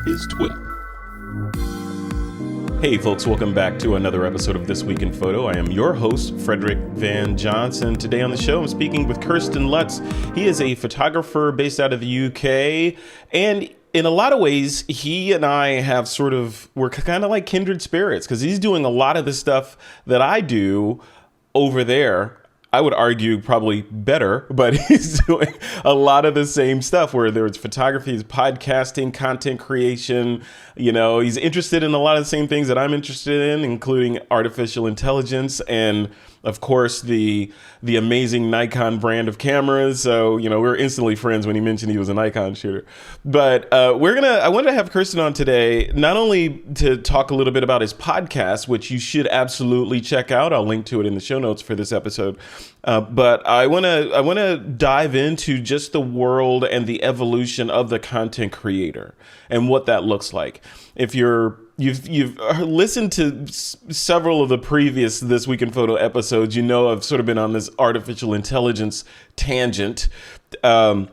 is TWiP. Hey folks, welcome back to another episode of This Week in Photo. I am your host, Frederick Van Johnson. Today on the show, I'm speaking with Kersten Luts. He is a photographer based out of the UK, and in a lot of ways, he and I have we're kind of like kindred spirits, because he's doing a lot of the stuff that I do over there. I would argue probably better, but he's doing a lot of the same stuff, where there's photography, podcasting, content creation. You know, he's interested in a lot of the same things that I'm interested in, including artificial intelligence and, of course, the amazing Nikon brand of cameras. So, you know, we were instantly friends when he mentioned he was a Nikon shooter. But I wanted to have Kersten on today, not only to talk a little bit about his podcast, which you should absolutely check out. I'll link to it in the show notes for this episode. But I want to dive into just the world and the evolution of the content creator and what that looks like. If you've listened to several of the previous This Week in Photo episodes, you know I've sort of been on this artificial intelligence tangent. And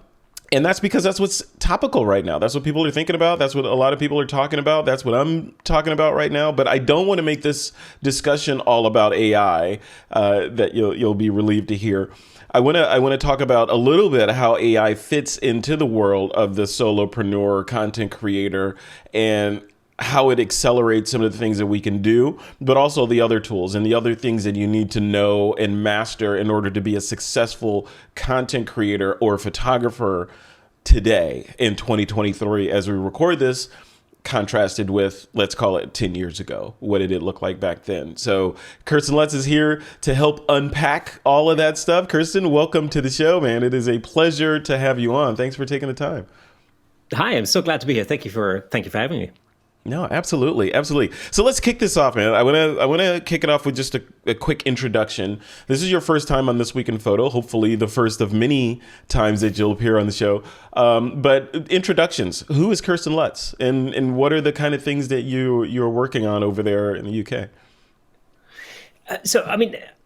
that's because that's what's topical right now. That's what people are thinking about. That's what a lot of people are talking about. That's what I'm talking about right now. But I don't want to make this discussion all about AI, that you'll be relieved to hear. I want to talk about a little bit how AI fits into the world of the solopreneur content creator and how it accelerates some of the things that we can do, but also the other tools and the other things that you need to know and master in order to be a successful content creator or photographer today in 2023 as we record this, contrasted with, let's call it 10 years ago. What did it look like back then? So Kersten Lutz is here to help unpack all of that stuff. Kersten, welcome to the show, man. It is a pleasure to have you on. Thanks for taking the time. Hi, I'm so glad to be here. Thank you for having me. No, absolutely. Absolutely. So let's kick this off, man. I want to kick it off with just a quick introduction. This is your first time on This Week in Photo, hopefully the first of many times that you'll appear on the show. But introductions, who is Kersten Lutz and what are the kind of things that you're working on over there in the UK?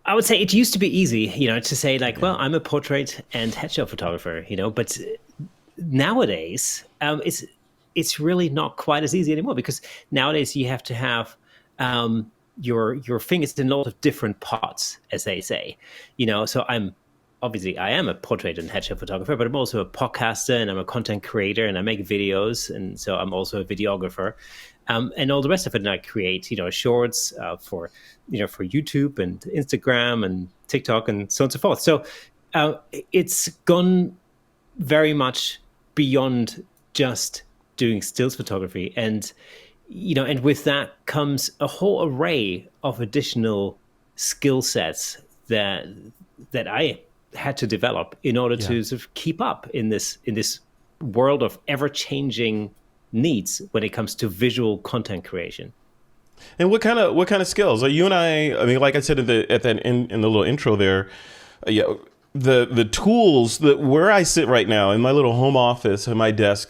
I would say it used to be easy, to say like, well, I'm a portrait and headshot photographer, but nowadays, it's really not quite as easy anymore, because nowadays you have to have your fingers in a lot of different pots, as they say. So I am a portrait and headshot photographer, but I'm also a podcaster and I'm a content creator and I make videos, and so I'm also a videographer, and all the rest of it. And I create shorts for YouTube and Instagram and TikTok and so on and so forth. So it's gone very much beyond just doing stills photography, and with that comes a whole array of additional skill sets that I had to develop in order to sort of keep up in this world of ever-changing needs when it comes to visual content creation. And what kind of skills? Are you and I mean, like I said in the little intro there, the tools that where I sit right now in my little home office at my desk,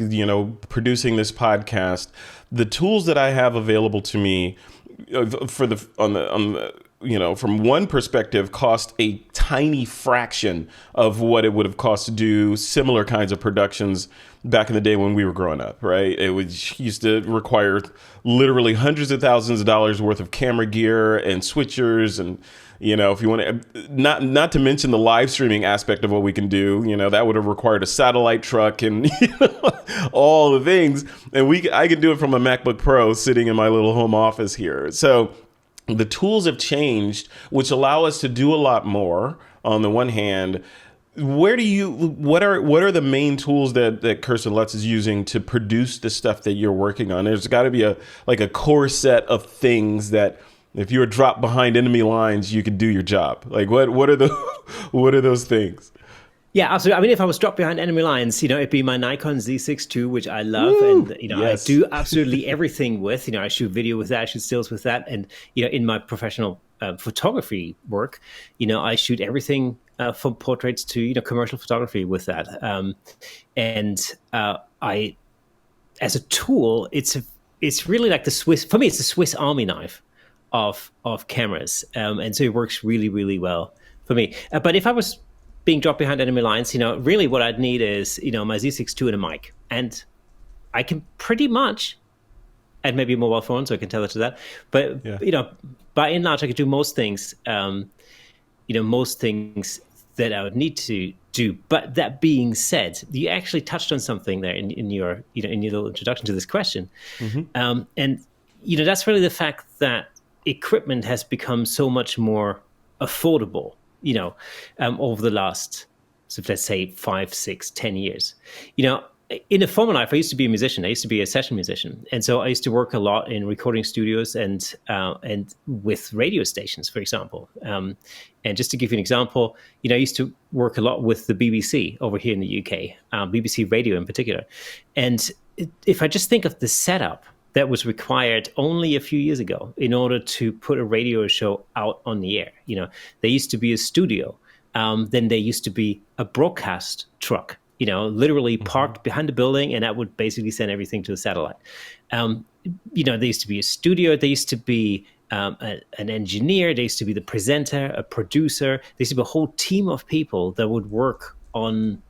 producing this podcast, the tools that I have available to me from one perspective cost a tiny fraction of what it would have cost to do similar kinds of productions back in the day when we were growing up, right? It used to require literally hundreds of thousands of dollars worth of camera gear and switchers, and if you want to, not to mention the live streaming aspect of what we can do, that would have required a satellite truck and all the things. And I can do it from a MacBook Pro sitting in my little home office here. So the tools have changed, which allow us to do a lot more. On the one hand, what are the main tools that Kersten Lutz is using to produce the stuff that you're working on? There's got to be a core set of things that, if you were dropped behind enemy lines, you could do your job. Like what are those things? Yeah, absolutely. I mean, if I was dropped behind enemy lines, it'd be my Nikon Z6 II, which I love. Woo! And, yes. I do absolutely everything with, I shoot video with that, I shoot stills with that. And, in my professional photography work, I shoot everything from portraits to, commercial photography with that. I, as a tool, it's really like for me, it's the Swiss Army knife of cameras. And so it works really, really well for me. But if I was being dropped behind enemy lines, really what I'd need is, my Z6 II and a mic. And I can pretty much and maybe a mobile phone, so I can tell it to that. But Yeah. By and large, I could do most things. Most things that I would need to do. But that being said, you actually touched on something there in your in your little introduction to this question, and that's really the fact that equipment has become so much more affordable. Over the last, so let's say 5, 6, 10 years. In a former life, I used to be a musician. I used to be a session musician, and so I used to work a lot in recording studios and with radio stations, for example. And just to give you an example, I used to work a lot with the BBC over here in the UK, BBC Radio in particular. And if I just think of the setup that was required only a few years ago in order to put a radio show out on the air, there used to be a studio, then there used to be a broadcast truck, literally parked behind the building, and that would basically send everything to the satellite. There used to be a studio, there used to be an engineer, there used to be the presenter, a producer, there used to be a whole team of people that would work on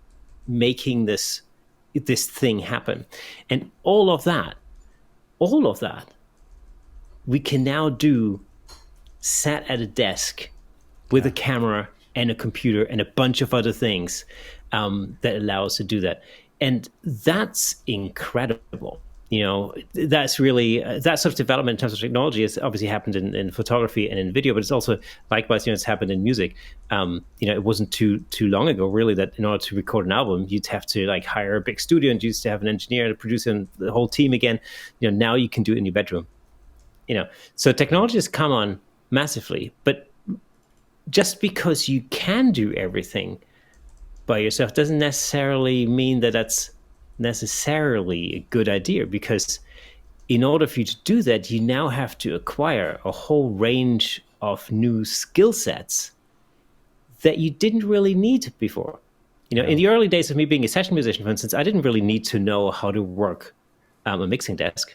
making this thing happen. And all of that, we can now do sat at a desk with a camera and a computer and a bunch of other things that allow us to do that. And that's incredible. That's really, that sort of development in terms of technology has obviously happened in photography and in video, but it's also likewise, it's happened in music. It wasn't too long ago, really, that in order to record an album, you'd have to hire a big studio, and you used to have an engineer and a producer and the whole team again. Now you can do it in your bedroom. So technology has come on massively, but just because you can do everything by yourself doesn't necessarily mean that that's necessarily a good idea, because in order for you to do that, you now have to acquire a whole range of new skill sets that you didn't really need before. In the early days of me being a session musician, for instance, I didn't really need to know how to work a mixing desk.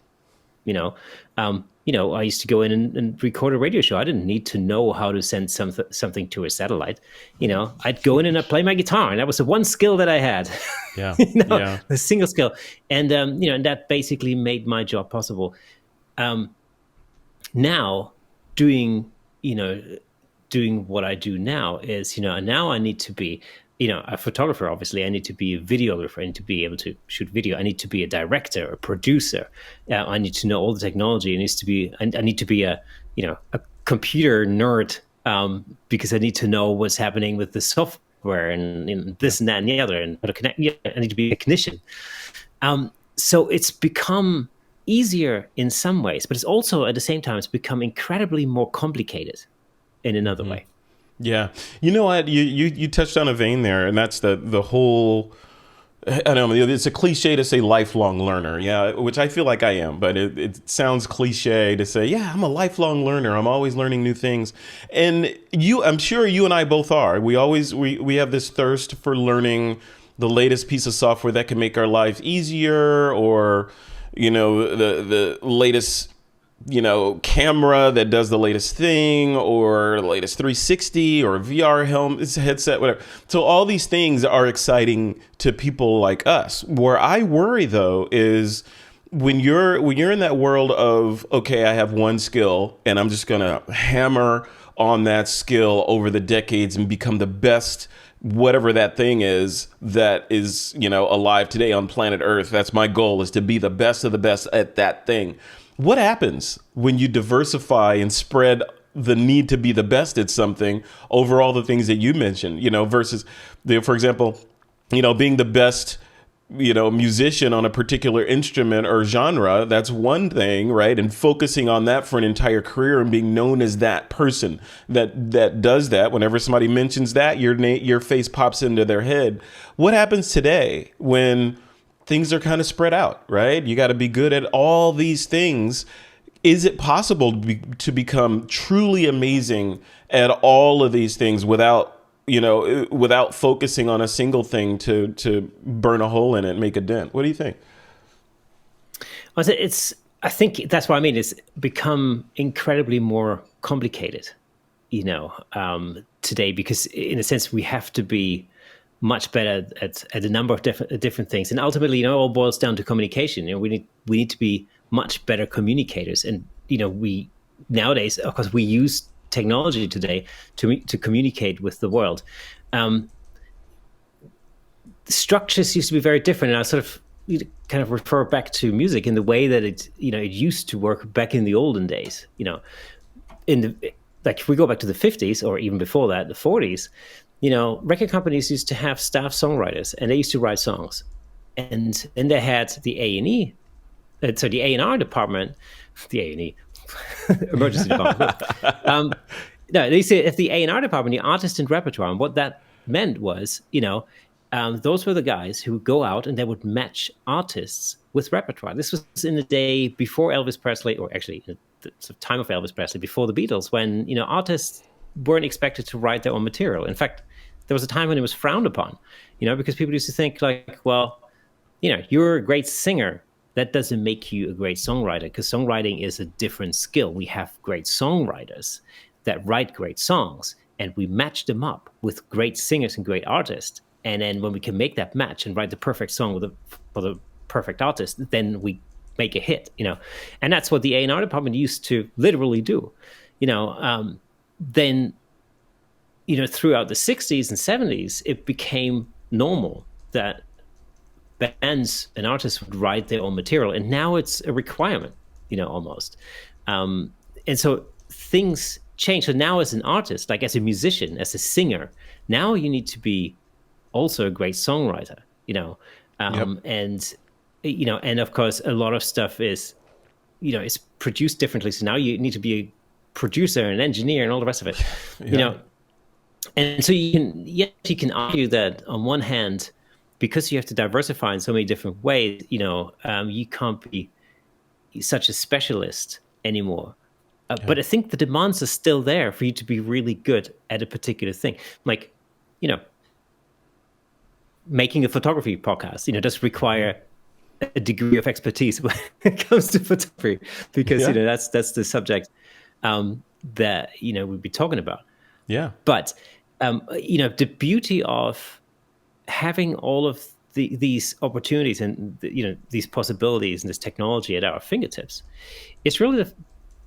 I used to go in and record a radio show. I didn't need to know how to send something to a satellite. I'd go in and I'd play my guitar, and that was the one skill that I had. Yeah. The single skill. And, and that basically made my job possible. Now doing what I do now is, now I need to be, a photographer. Obviously, I need to be a videographer. I need to be able to shoot video. I need to be a director, a producer. I need to know all the technology. I need to be a computer nerd, because I need to know what's happening with the software and this and that and the other, and how to connect. Yeah, I need to be a technician. So it's become easier in some ways, but it's also at the same time, it's become incredibly more complicated in another way. Yeah. You know what? You touched on a vein there, and that's the whole, I don't know, it's a cliche to say lifelong learner. Yeah, which I feel like I am, but it sounds cliche to say, yeah, I'm a lifelong learner. I'm always learning new things. And I'm sure you and I both are. We have this thirst for learning the latest piece of software that can make our lives easier, or, the latest camera that does the latest thing, or latest 360 or VR headset, whatever. So all these things are exciting to people like us. Where I worry, though, is when you're in that world of, okay, I have one skill and I'm just going to hammer on that skill over the decades and become the best, whatever that thing is that is, alive today on planet Earth. That's my goal, is to be the best of the best at that thing. What happens when you diversify and spread the need to be the best at something over all the things that you mentioned, versus, for example, being the best, musician on a particular instrument or genre? That's one thing, right? And focusing on that for an entire career and being known as that person that does that. Whenever somebody mentions that, your face pops into their head. What happens today when things are kind of spread out, right? You got to be good at all these things. Is it possible to become truly amazing at all of these things without focusing on a single thing to burn a hole in it and make a dent? What do you think? I think that's what I mean. It's become incredibly more complicated, today, because in a sense we have to be much better at a number of different things, and ultimately, it all boils down to communication. We need to be much better communicators. And we nowadays, of course, we use technology today to communicate with the world. The structures used to be very different, and I sort of kind of refer back to music in the way that it used to work back in the olden days. Like if we go back to the 50s or even before that, the 40s, record companies used to have staff songwriters, and they used to write songs. And then they had the A&E, so the A&R department, the A&E, emergency department. No, they say if the A&R department, the artist and repertoire, and what that meant was, those were the guys who would go out and they would match artists with repertoire. This was in the day before Elvis Presley, or actually in the sort of time of Elvis Presley, before the Beatles, when artists weren't expected to write their own material. In fact, there was a time when it was frowned upon, because people used to think like, well, you're a great singer. That doesn't make you a great songwriter, because songwriting is a different skill. We have great songwriters that write great songs, and we match them up with great singers and great artists. And then when we can make that match and write the perfect song for the perfect artist, then we make a hit, And that's what the A&R department used to literally do, Then, throughout the 60s and 70s, it became normal that bands and artists would write their own material. And now it's a requirement, almost. And so things change. So now as an artist, like as a musician, as a singer, now you need to be also a great songwriter, and and of course a lot of stuff is, it's produced differently. So now you need to be a producer and engineer and all the rest of it, And so you can argue that on one hand, because you have to diversify in so many different ways, you can't be such a specialist anymore. But I think the demands are still there for you to be really good at a particular thing. Like, making a photography podcast, does require a degree of expertise when it comes to photography, because that's the subject that we'd be talking about. Yeah. But the beauty of having all of these opportunities and these possibilities and this technology at our fingertips, it's really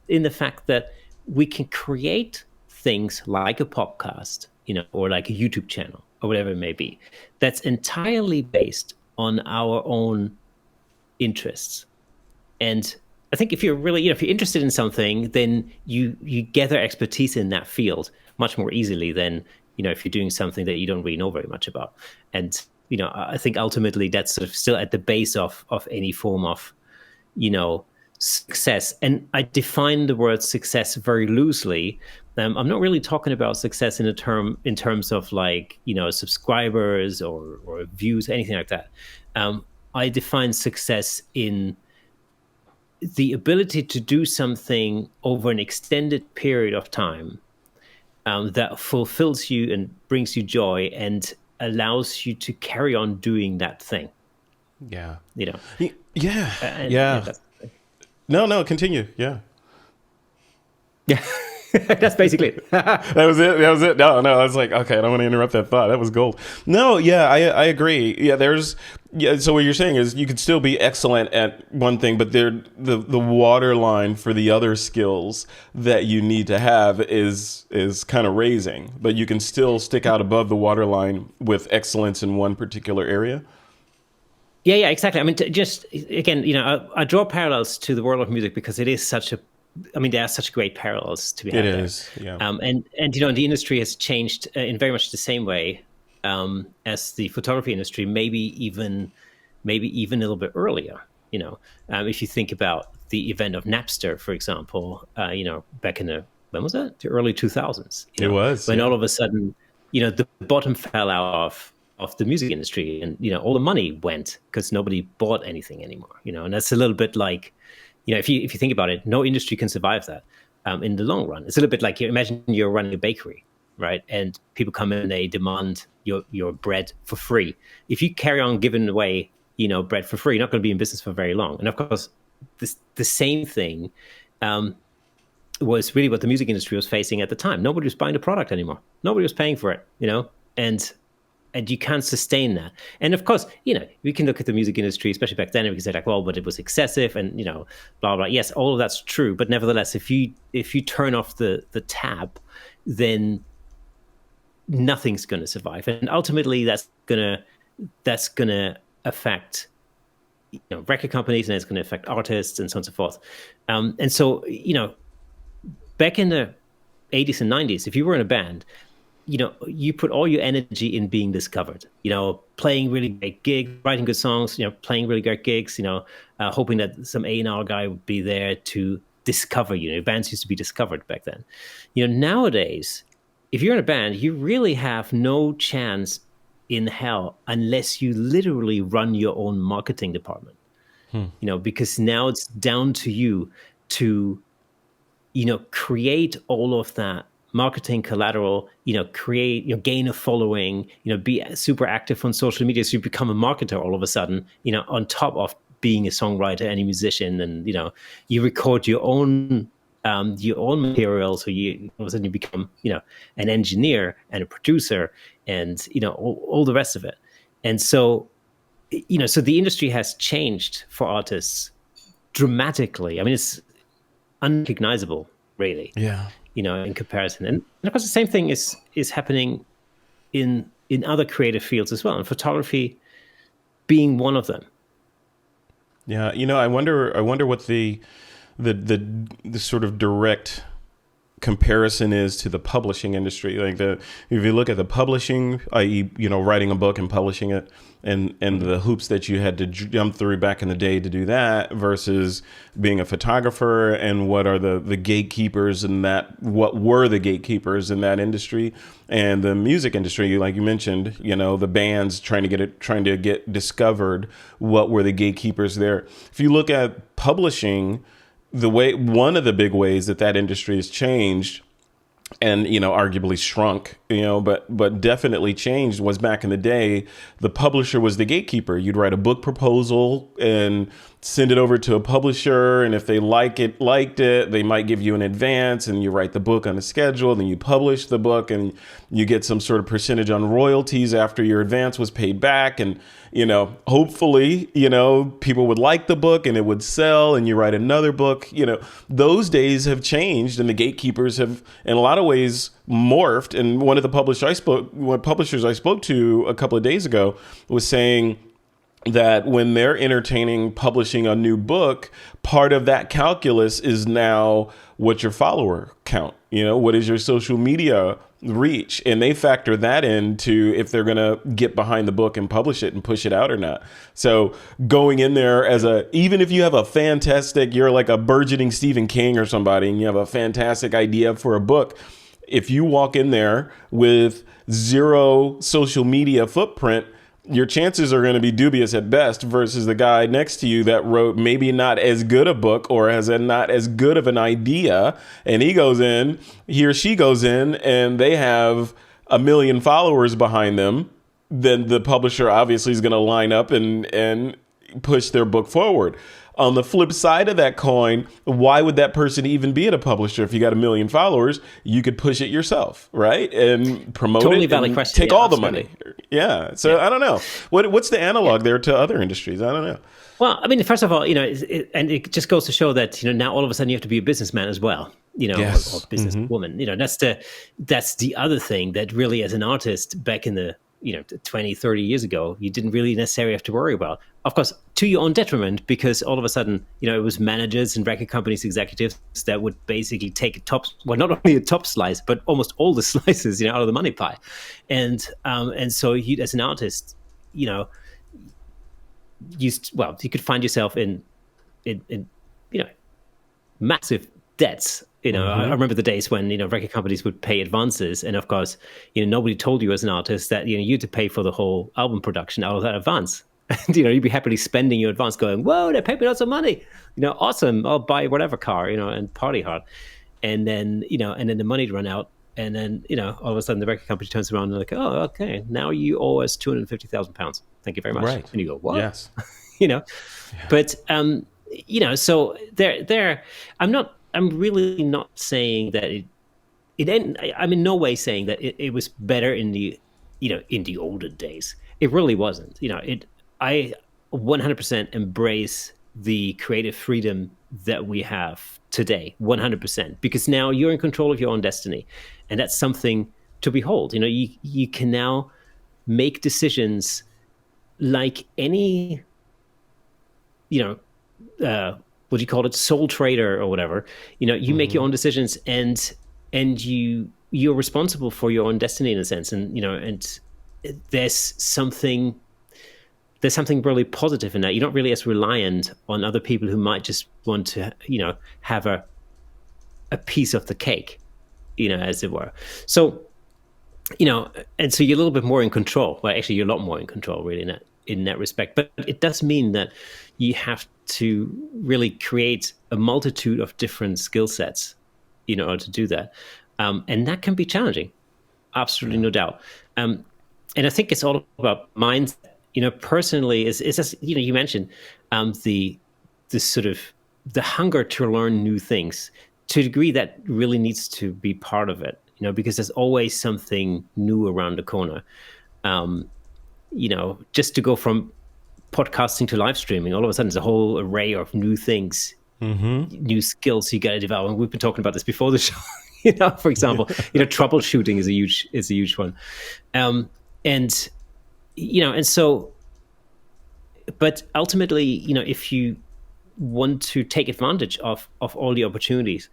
in the fact that we can create things like a podcast, or like a YouTube channel or whatever it may be, that's entirely based on our own interests. And I think if you're really, if you're interested in something, then you gather expertise in that field much more easily than, if you're doing something that you don't really know very much about. And, I think ultimately that's sort of still at the base of any form of, success. And I define the word success very loosely. I'm not really talking about success in terms of like, subscribers or views, anything like that. I define success in the ability to do something over an extended period of time that fulfills you and brings you joy and allows you to carry on doing that thing. Yeah. Yeah. No, continue. Yeah. Yeah. That's basically it. That was it. No, I was like, okay, I don't want to interrupt that thought. That was gold. No, yeah, I agree. Yeah, so what you're saying is you could still be excellent at one thing, but the waterline for the other skills that you need to have is kind of raising, but you can still stick out above the waterline with excellence in one particular area. Yeah, exactly. I mean, just again, I draw parallels to the world of music because it is there are such great parallels to be had there. It is, yeah. And the industry has changed in very much the same way as the photography industry, maybe even a little bit earlier. If you think about the event of Napster, for example, back in when was that? The early 2000s. It was when all of a sudden, the bottom fell out of the music industry, and all the money went because nobody bought anything anymore. And that's a little bit like, if you think about it, no industry can survive that in the long run. It's a little bit like, imagine you're running a bakery, right? And people come in and they demand your bread for free. If you carry on giving away, bread for free, you're not going to be in business for very long. And of course, the same thing was really what the music industry was facing at the time. Nobody was buying the product anymore. Nobody was paying for it, and and you can't sustain that. And of course, we can look at the music industry, especially back then, and we can say like, well, but it was excessive, and blah blah. Yes, all of that's true, but nevertheless, if you turn off the tap, then nothing's going to survive, and ultimately that's gonna affect record companies, and it's going to affect artists, and so on and so forth. And so back in the 80s and 90s, if you were in a band, you put all your energy in being discovered, playing really great gigs, writing good songs, playing really great gigs, hoping that some A&R guy would be there to discover you. Bands used to be discovered back then. Nowadays, if you're in a band, you really have no chance in hell unless you literally run your own marketing department. Because now it's down to you to create all of that marketing collateral, create, gain a following, be super active on social media, so you become a marketer all of a sudden, on top of being a songwriter and a musician, and you record your own material, so you all of a sudden you become an engineer and a producer, and all the rest of it. And so so the industry has changed for artists dramatically. I mean, it's unrecognizable, really. Yeah. In comparison. And of course, the same thing is happening in other creative fields as well, and photography being one of them. Yeah, I wonder what the sort of direct comparison is to the publishing industry. Like if you look at the publishing, i.e., writing a book and publishing it, and the hoops that you had to jump through back in the day to do that, versus being a photographer, and what are the gatekeepers what were the gatekeepers in that industry, and the music industry, like you mentioned, the bands trying to get discovered. What were the gatekeepers there? If you look at publishing, one of the big ways that industry has changed, and arguably shrunk, but definitely changed, was back in the day, the publisher was the gatekeeper. You'd write a book proposal and send it over to a publisher, and if they liked it, they might give you an advance, and you write the book on a schedule, then you publish the book, and you get some sort of percentage on royalties after your advance was paid back. And hopefully people would like the book and it would sell, and you write another book. Those days have changed, and the gatekeepers have in a lot of ways morphed. And one of the publishers I spoke to a couple of days ago was saying that when they're entertaining publishing a new book, part of that calculus is now what's your follower count? What is your social media reach? And they factor that into if they're going to get behind the book and publish it and push it out or not. So going in there even if you have you're like a burgeoning Stephen King or somebody, and you have a fantastic idea for a book, if you walk in there with zero social media footprint, your chances are going to be dubious at best, versus the guy next to you that wrote maybe not as good a book, or has not as good of an idea, and he or she goes in, and they have 1 million followers behind them. Then the publisher obviously is going to line up and push their book forward. On the flip side of that coin, why would that person even be at a publisher? If you got 1 million followers, you could push it yourself, right? And promote totally valid and question. take all the money. Yeah. So I don't know. What's the analog there to other industries? I don't know. Well, I mean, first of all, and it just goes to show that, now all of a sudden you have to be a businessman as well, Yes. or businesswoman. That's the other thing that really, as an artist back in the 20, 30 years ago, you didn't really necessarily have to worry about. Of course, to your own detriment, because all of a sudden, it was managers and record companies executives that would basically take not only a top slice, but almost all the slices, out of the money pie. And so you, as an artist, you could find yourself in massive debts. I remember the days when, record companies would pay advances. And of course, nobody told you as an artist that, you had to pay for the whole album production out of that advance. And, you'd be happily spending your advance going, whoa, they paid me lots of money. Awesome. I'll buy whatever car, and party hard. And then, and then the money'd run out. And then, all of a sudden the record company turns around and they're like, oh, okay, now you owe us £250,000. Thank you very much. Right. And you go, what? Yes. Yeah. But, so I'm really not saying that I'm in no way saying that it was better in the in the older days. It really wasn't. I 100% embrace the creative freedom that we have today, 100%, because now you're in control of your own destiny, and that's something to behold. You can now make decisions like any, what do you call it, sole trader or whatever. You make your own decisions, and you're responsible for your own destiny in a sense, and there's something really positive in that. You're not really as reliant on other people who might just want to, have a piece of the cake, as it were. So, and so you're a little bit more in control. Well, actually, you're a lot more in control, really, in that respect. But it does mean that you have to really create a multitude of different skill sets, in order to do that, and that can be challenging. Absolutely, no doubt. And I think it's all about mindset. Personally, is as you mentioned, the sort of the hunger to learn new things, to a degree that really needs to be part of it. Because there's always something new around the corner. Just to go from podcasting to live streaming, all of a sudden there's a whole array of new things, new skills you got to develop. And we've been talking about this before the show. For example, troubleshooting is a huge one. And so, but ultimately, if you want to take advantage of all the opportunities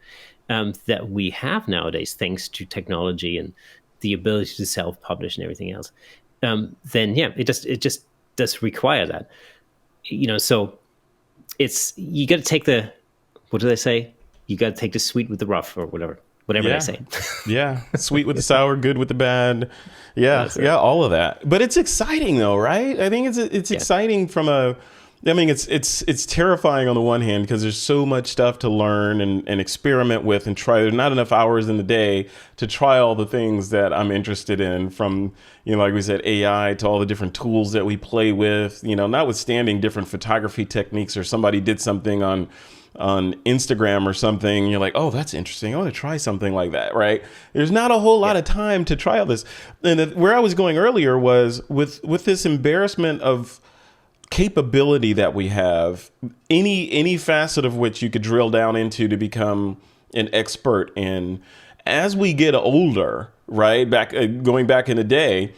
that we have nowadays, thanks to technology and the ability to self-publish and everything else, then it just does require that. So you got to take what do they say? You got to take the sweet with the rough, or whatever they say. Yeah, sweet with the sour, good with the bad. Yeah, all of that. But it's exciting though, right? I think it's exciting from it's terrifying on the one hand, because there's so much stuff to learn and experiment with and try. There's not enough hours in the day to try all the things that I'm interested in, from, like we said, AI to all the different tools that we play with, notwithstanding different photography techniques, or somebody did something on Instagram or something, you're like, oh, that's interesting, I want to try something like that, right? There's not a whole lot of time to try all this. And where I was going earlier was with this embarrassment of capability that we have, any facet of which you could drill down into to become an expert in. As we get older, right, going back in the day,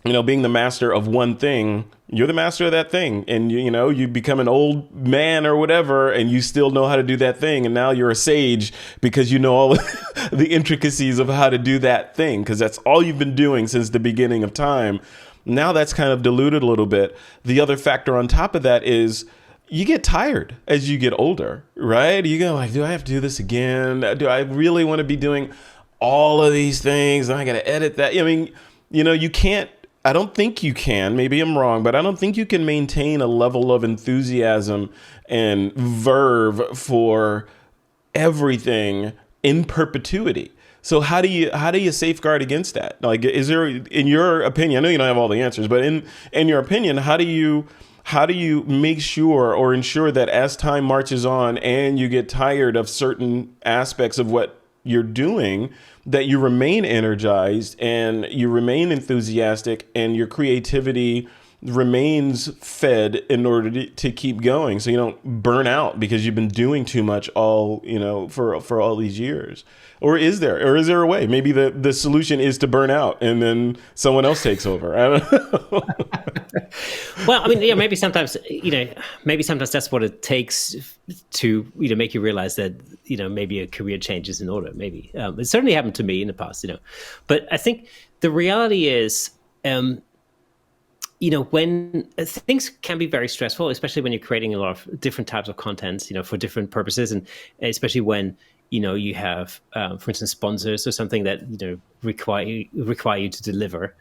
being the master of one thing, you're the master of that thing, and you become an old man or whatever, and you still know how to do that thing, and now you're a sage because you know all the intricacies of how to do that thing, because that's all you've been doing since the beginning of time. Now that's kind of diluted a little bit. The other factor on top of that is you get tired as you get older, right? You go like, do I have to do this again? Do I really want to be doing all of these things? I got to edit that. You can't. I don't think you can. Maybe I'm wrong, but I don't think you can maintain a level of enthusiasm and verve for everything in perpetuity. So how do you safeguard against that? Like, is there, in your opinion, I know you don't have all the answers, but in your opinion, how do you make sure or ensure that as time marches on and you get tired of certain aspects of what you're doing, that you remain energized and you remain enthusiastic and your creativity remains fed in order to keep going, so you don't burn out because you've been doing too much all, for all these years? Or is there a way? Maybe the solution is to burn out and then someone else takes over. I don't know. Well, maybe sometimes that's what it takes to, make you realize that, maybe a career change is in order. Maybe it certainly happened to me in the past, But I think the reality is, when things can be very stressful, especially when you're creating a lot of different types of content, for different purposes, and especially when you have, for instance, sponsors or something that require you to deliver,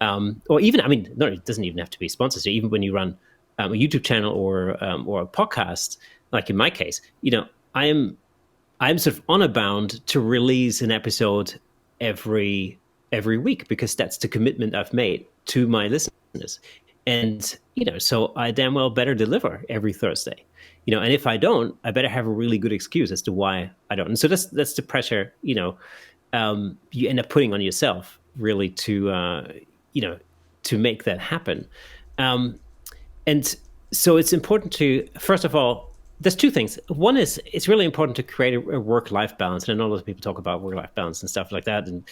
or even, no, it doesn't even have to be sponsors. So even when you run a YouTube channel or a podcast, like in my case, I'm sort of honor bound to release an episode every week, because that's the commitment I've made to my listeners. And, so I damn well better deliver every Thursday, and if I don't, I better have a really good excuse as to why I don't. And so that's the pressure, you end up putting on yourself, really, to to make that happen. And so it's important to, first of all, there's two things. One is it's really important to create a work-life balance. And I know a lot of people talk about work-life balance and stuff like that. And,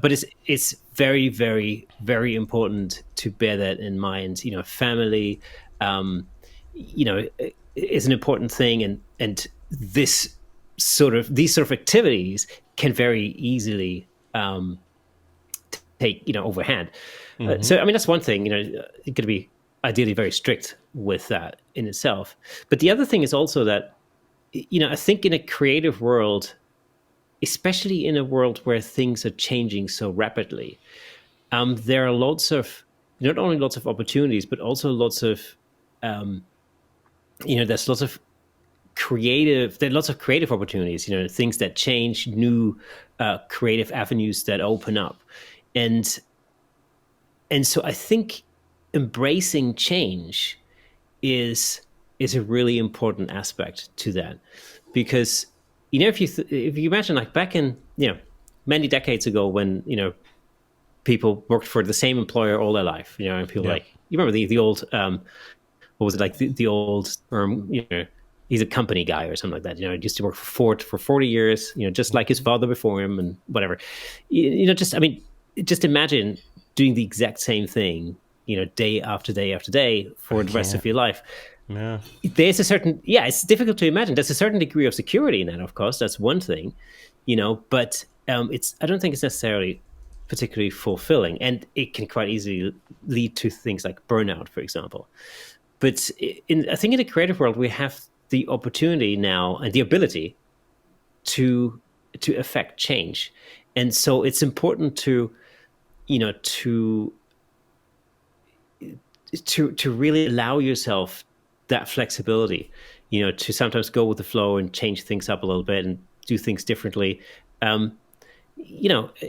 but it's very, very, very important to bear that in mind. Family, is an important thing. And these sort of activities can very easily take, overhand. So, I mean, that's one thing, you're going to be ideally very strict with that in itself. But the other thing is also that, I think in a creative world, especially in a world where things are changing so rapidly, there are not only lots of opportunities, but also lots of, there's lots of creative opportunities, things that change, new creative avenues that open up. And so I think embracing change is a really important aspect to that, because if you imagine, like, back in many decades ago, when people worked for the same employer all their life, and people you remember the old what was it, like the old term, he's a company guy or something like that, he used to work for 40 years, just like his father before him and whatever. Just imagine doing the exact same thing, day after day after day for the rest of your life. Yeah. There's a certain, it's difficult to imagine. There's a certain degree of security in that, of course. That's one thing, but I don't think it's necessarily particularly fulfilling, and it can quite easily lead to things like burnout, for example. But I think in the creative world, we have the opportunity now and the ability to affect change. And so it's important to really allow yourself that flexibility, to sometimes go with the flow and change things up a little bit and do things differently.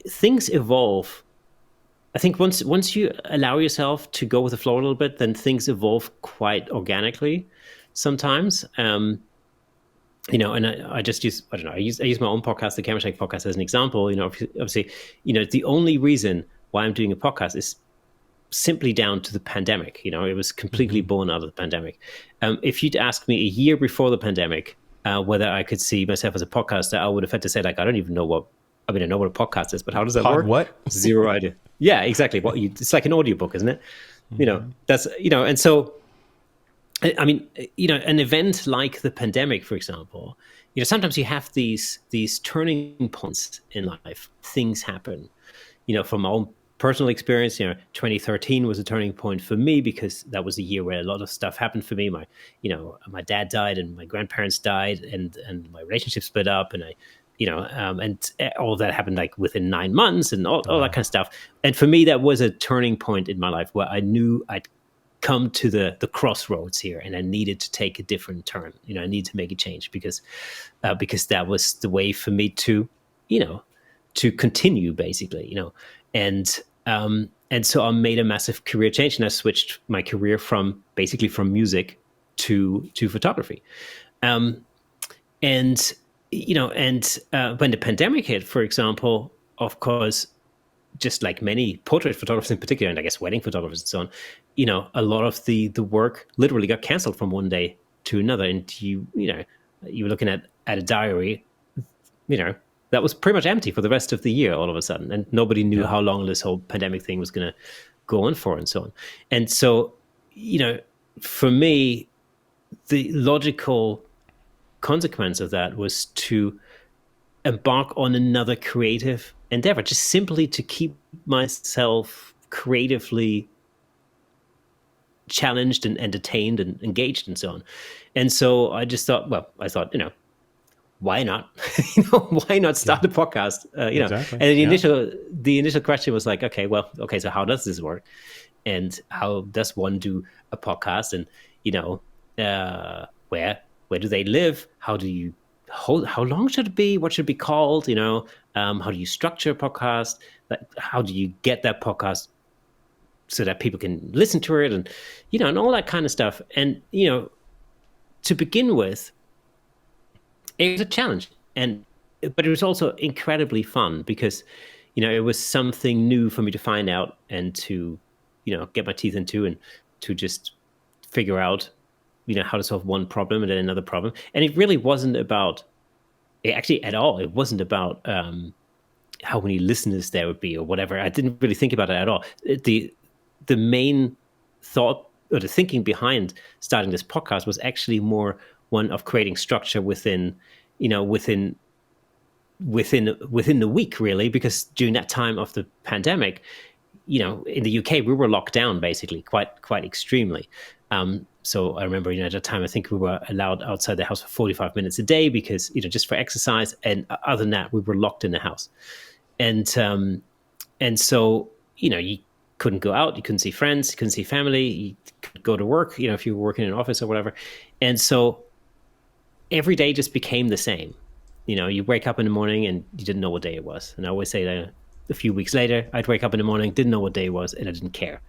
Things evolve. I think once you allow yourself to go with the flow a little bit, then things evolve quite organically sometimes. And I just use, I use my own podcast, the Camera Shake podcast, as an example. Obviously, the only reason why I'm doing a podcast is simply down to the pandemic. It was completely born out of the pandemic. If you'd asked me a year before the pandemic whether I could see myself as a podcaster, I would have had to say, like, I don't even know what, I know what a podcast is, but how does that work? What? Zero idea. Yeah, exactly. It's like an audiobook, isn't it? That's, and so, an event like the pandemic, for example, sometimes you have these turning points in life. Things happen, from my own personal experience. 2013 was a turning point for me, because that was a year where a lot of stuff happened for me. My dad died, and my grandparents died, and my relationship split up, and and all of that happened like within 9 months, and all that kind of stuff. And for me, that was a turning point in my life, where I knew I'd come to the crossroads here, and I needed to take a different turn. I need to make a change, because that was the way for me to continue, basically. And so I made a massive career change, and I switched my career from music to photography. And when the pandemic hit, for example, of course, just like many portrait photographers in particular, and I guess wedding photographers and so on, a lot of the work literally got canceled from one day to another. And you were looking at a diary, that was pretty much empty for the rest of the year all of a sudden. And nobody knew how long this whole pandemic thing was going to go on for, and so on. And so, for me, the logical consequence of that was to embark on another creative endeavor, just simply to keep myself creatively challenged and entertained and engaged and so on. And so I just thought, why not? Why not start a podcast? Exactly. And the initial question was like, okay, so how does this work? And how does one do a podcast? And where do they live? How long should it be? What should it be called? How do you structure a podcast? How do you get that podcast so that people can listen to it, and and all that kind of stuff. And to begin with, it was a challenge, but it was also incredibly fun, because it was something new for me to find out and to, get my teeth into, and to just figure out, how to solve one problem and then another problem. And it really wasn't about, actually at all, it wasn't about how many listeners there would be or whatever. I didn't really think about it at all. The main thought, or the thinking behind starting this podcast, was actually more one of creating structure within the week, really, because during that time of the pandemic, in the UK, we were locked down basically quite extremely. So I remember, at the time, I think we were allowed outside the house for 45 minutes a day because, just for exercise. And other than that, we were locked in the house. And so, you couldn't go out, you couldn't see friends, you couldn't see family, you could go to work, if you were working in an office or whatever. And so every day just became the same. You wake up in the morning and you didn't know what day it was. And I always say that a few weeks later, I'd wake up in the morning, didn't know what day it was, and I didn't care.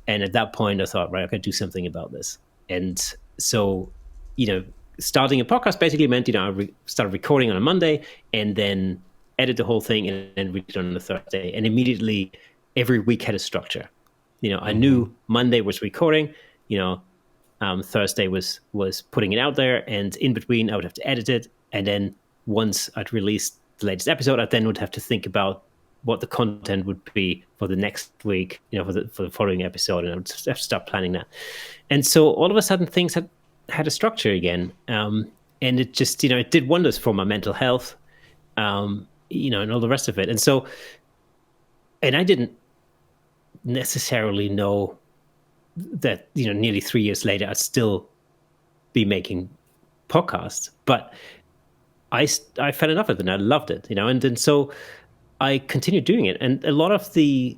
And at that point, I thought, right, I could do something about this. And so, starting a podcast basically meant, I started recording on a Monday and then edit the whole thing and then read it on the Thursday. And immediately, every week had a structure. I knew Monday was recording, Thursday was putting it out there, and in between I would have to edit it. And then once I'd released the latest episode, I then would have to think about what the content would be for the next week, for the following episode, and I would have to start planning that. And so all of a sudden things had a structure again. And it just, it did wonders for my mental health, and all the rest of it. And so, and I didn't necessarily know that, nearly 3 years later, I'd still be making podcasts, but I fell in love with it and I loved it, and then so I continued doing it. And a lot of the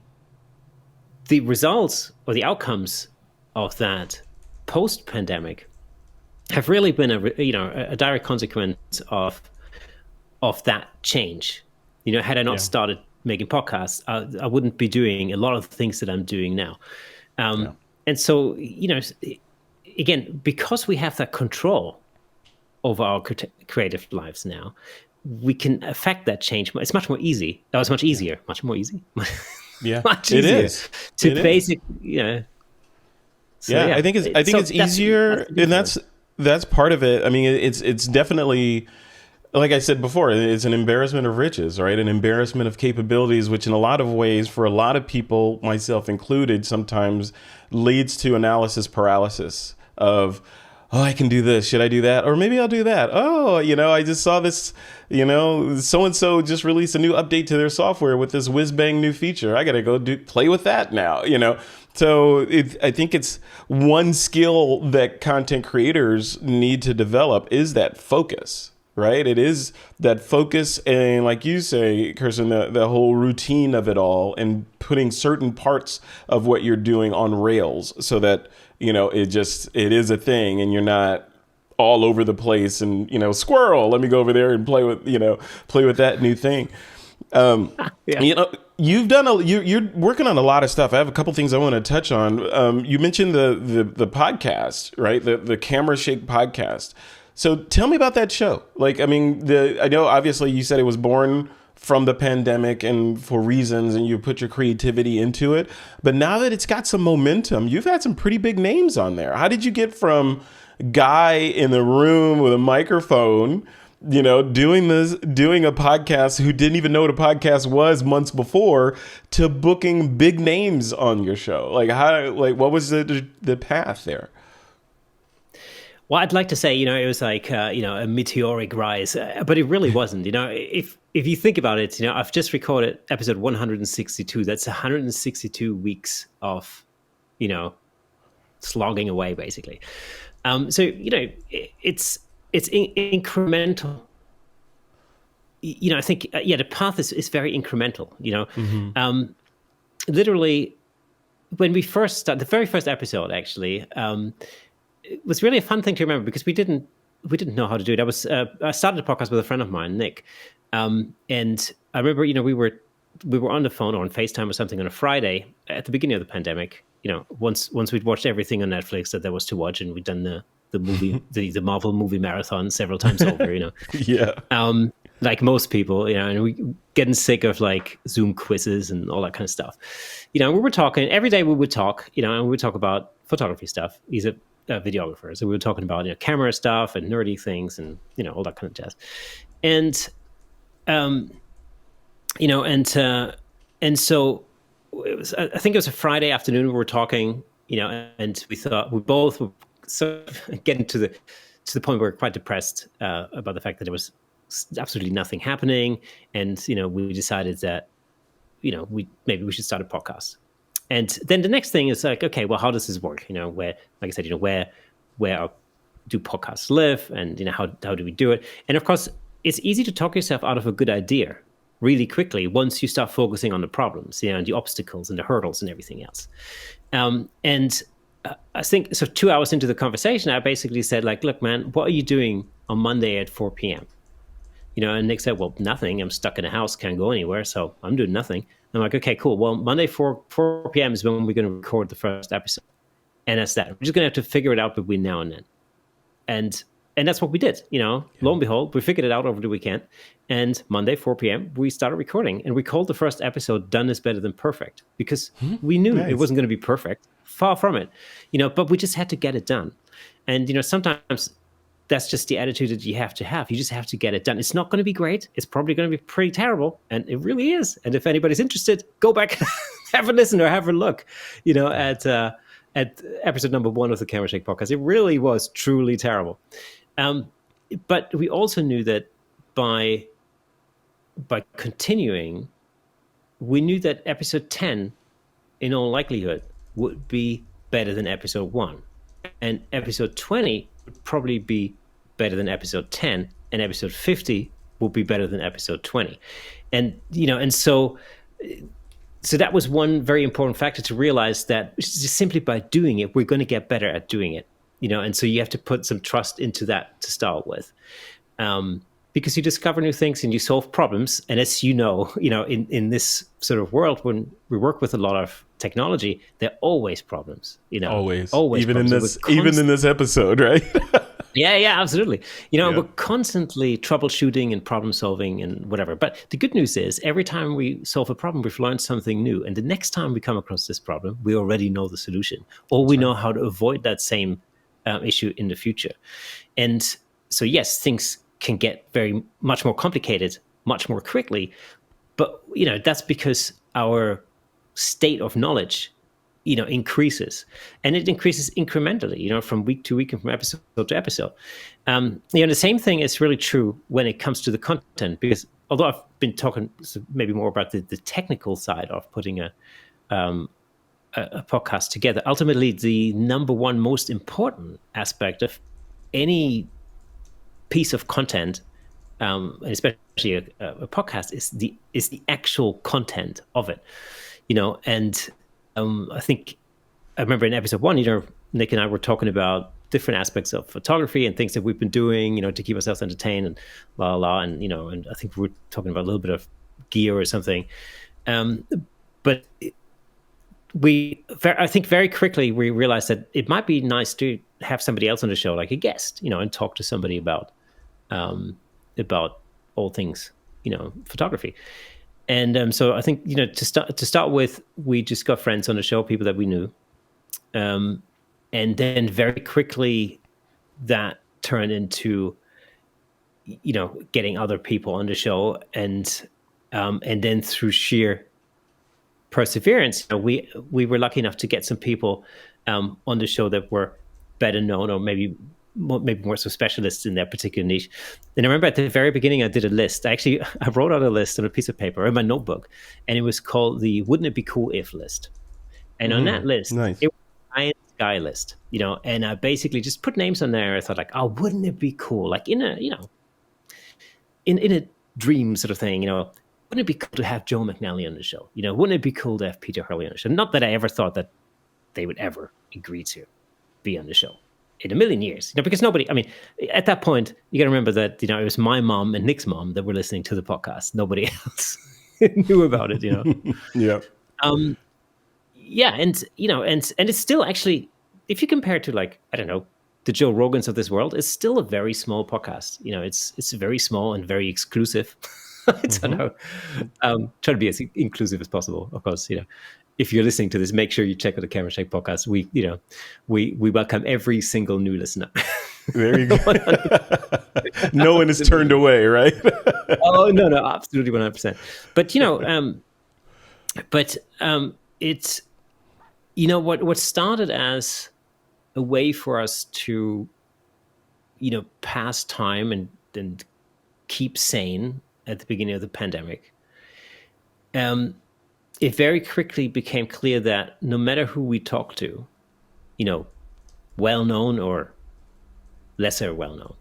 results or the outcomes of that post-pandemic have really been a direct consequence of that change. Had I not started making podcasts, I wouldn't be doing a lot of the things that I'm doing now. And so, again, because we have that control over our creative lives now, we can affect that change. It's much more easy. That was much easier. Much more easy. Yeah, much easier. It is. To basically, So, I think it's easier, and that's part of it. I mean, it's definitely, like I said before, it's an embarrassment of riches, right? An embarrassment of capabilities, which in a lot of ways, for a lot of people, myself included, sometimes leads to analysis paralysis of, oh, I can do this. Should I do that? Or maybe I'll do that. Oh, I just saw this, so-and-so just released a new update to their software with this whiz-bang new feature. I got to go play with that now, So I think it's one skill that content creators need to develop is that focus, right? It is that focus. And like you say, Kirsten, the whole routine of it all, and putting certain parts of what you're doing on rails so that, it is a thing and you're not all over the place and, squirrel, let me go over there and play with that new thing. You've done you're working on a lot of stuff. I have a couple things I want to touch on. You mentioned the podcast, right? The Camera Shake podcast. So tell me about that show. I know obviously you said it was born from the pandemic and for reasons, and you put your creativity into it. But now that it's got some momentum, you've had some pretty big names on there. How did you get from guy in the room with a microphone, doing a podcast who didn't even know what a podcast was months before, to booking big names on your show? What was the path there? Well, I'd like to say, it was like, a meteoric rise, but it really wasn't. If you think about it, I've just recorded episode 162. That's 162 weeks of, slogging away, basically. So, it's incremental. I think, the path is very incremental, literally, when we first started, the very first episode, actually, it was really a fun thing to remember because we didn't know how to do it. I started a podcast with a friend of mine, Nick, and I remember we were on the phone or on FaceTime or something on a Friday at the beginning of the pandemic. Once we'd watched everything on Netflix that there was to watch, and we'd done the movie the Marvel movie marathon several times over. Yeah. like most people, and we getting sick of like Zoom quizzes and all that kind of stuff. We were talking every day. We would talk, and we would talk about photography stuff. He's a videographer, so we were talking about camera stuff and nerdy things and all that kind of jazz. And and so I think it was a Friday afternoon. We were talking, and we thought we both were sort of getting to the point where we're quite depressed about the fact that there was absolutely nothing happening, and we decided that maybe we should start a podcast. And then the next thing is like, okay, well, how does this work? Where, like I said, where do podcasts live, and how do we do it? And of course, it's easy to talk yourself out of a good idea really quickly once you start focusing on the problems, and the obstacles and the hurdles and everything else. And I think so. 2 hours into the conversation, I basically said, like, look, man, what are you doing on Monday at 4 p.m.? And Nick said, well, nothing. I'm stuck in a house, can't go anywhere, so I'm doing nothing. I'm like, okay, cool. Well, Monday 4 p.m. is when we're going to record the first episode, and that's that. We're just going to have to figure it out between now and then. And that's what we did. Lo and behold, we figured it out over the weekend. And Monday, 4 p.m., we started recording. And we called the first episode Done is Better Than Perfect, because we knew it wasn't going to be perfect. Far from it. But we just had to get it done. And, sometimes that's just the attitude that you have to have. You just have to get it done. It's not going to be great. It's probably going to be pretty terrible. And it really is. And if anybody's interested, go back, have a listen or have a look, at episode number 1 of the Camera Shake podcast. It really was truly terrible. But we also knew that by continuing, we knew that episode 10, in all likelihood, would be better than episode 1. And episode 20 would probably be better than episode 10. And episode 50 would be better than episode 20. And, and so that was one very important factor to realize, that just simply by doing it, we're going to get better at doing it. And so you have to put some trust into that to start with, because you discover new things and you solve problems. And as in this sort of world, when we work with a lot of technology, there are always problems. Always even problems. in this episode, right? Yeah, absolutely. We're constantly troubleshooting and problem solving and whatever. But the good news is, every time we solve a problem, we've learned something new. And the next time we come across this problem, we already know the solution, or we know how to avoid that same issue in the future. And so, yes, things can get very much more complicated much more quickly. But, that's because our state of knowledge increases, and it increases incrementally, from week to week and from episode to episode. The same thing is really true when it comes to the content, because although I've been talking maybe more about the technical side of putting a podcast together, ultimately the number one most important aspect of any piece of content, and especially a podcast, is the actual content of it, and I think I remember in episode 1, Nick and I were talking about different aspects of photography and things that we've been doing, to keep ourselves entertained and and I think we were talking about a little bit of gear or something. But I think very quickly we realized that it might be nice to have somebody else on the show, like a guest, and talk to somebody about all things, photography. And so I think, to start with, we just got friends on the show, people that we knew. And then very quickly that turned into, getting other people on the show. And then through sheer perseverance, we were lucky enough to get some people on the show that were better known, or maybe more so specialists in their particular niche. And I remember at the very beginning, I did a list. I wrote out a list on a piece of paper in my notebook, and it was called the "Wouldn't It Be Cool If" list. And on that list, nice. It was a science guy list, and I basically just put names on there. I thought, like, oh, wouldn't it be cool? Like in a, in a dream sort of thing, wouldn't it be cool to have Joe McNally on the show? Wouldn't it be cool to have Peter Hurley on the show? Not that I ever thought that they would ever agree to be on the show in a million years, because nobody, at that point, you got to remember that, it was my mom and Nick's mom that were listening to the podcast. Nobody else knew about it, Yeah. Yeah. And it's still actually, if you compare it to, like, I don't know, the Joe Rogans of this world, is still a very small podcast. It's very small and very exclusive. I don't know. Try to be as inclusive as possible. Of course, if you're listening to this, make sure you check out the Camera Shake podcast. We welcome every single new listener. There you go. No one is turned away, right? Oh no, absolutely 100%. But it's what started as a way for us to pass time and keep sane at the beginning of the pandemic. It very quickly became clear that no matter who we talk to, well-known or lesser well-known,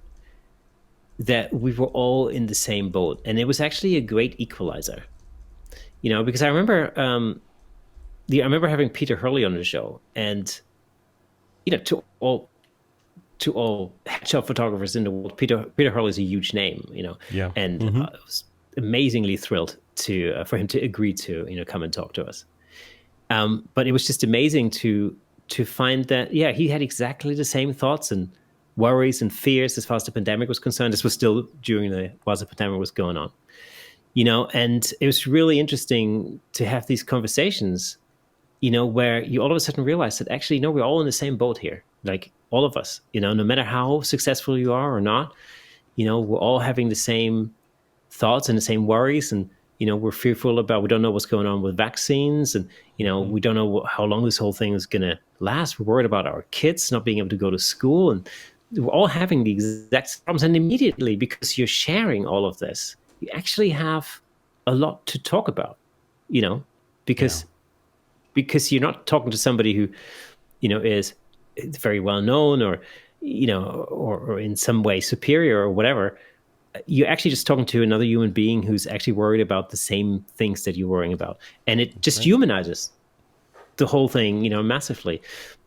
that we were all in the same boat. And it was actually a great equalizer, because I remember having Peter Hurley on the show, and, to all headshot photographers in the world, Peter Hurley is a huge name, Yeah. And I was amazingly thrilled for him to agree to, come and talk to us. But it was just amazing to find that, he had exactly the same thoughts and worries and fears as far as the pandemic was concerned. This was still while the pandemic was going on, and it was really interesting to have these conversations, where you all of a sudden realize that actually, no, we're all in the same boat here. Like all of us, no matter how successful you are or not, we're all having the same thoughts and the same worries, and we're fearful about, we don't know what's going on with vaccines, and we don't know how long this whole thing is going to last. We're worried about our kids not being able to go to school, and we're all having the exact problems. And immediately, because you're sharing all of this, you actually have a lot to talk about, because you're not talking to somebody who is very well known, or or in some way superior or whatever. You're actually just talking to another human being who's actually worried about the same things that you're worrying about. And it just humanizes the whole thing, massively.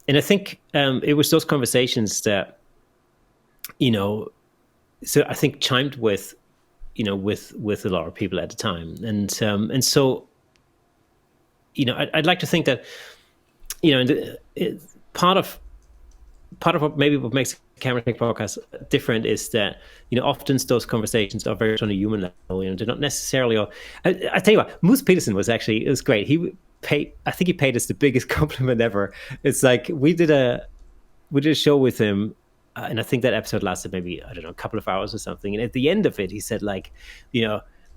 And I think it was those conversations that, so I think chimed with, with a lot of people at the time. And so, I'd like to think that, part of what makes Camera Shake podcast different is that, often those conversations are very much on a human level. They're not necessarily. I tell you what, Moose Peterson was great. I think he paid us the biggest compliment ever. It's like we did a show with him, and I think that episode lasted maybe, I don't know, a couple of hours or something. And at the end of it, he said, like,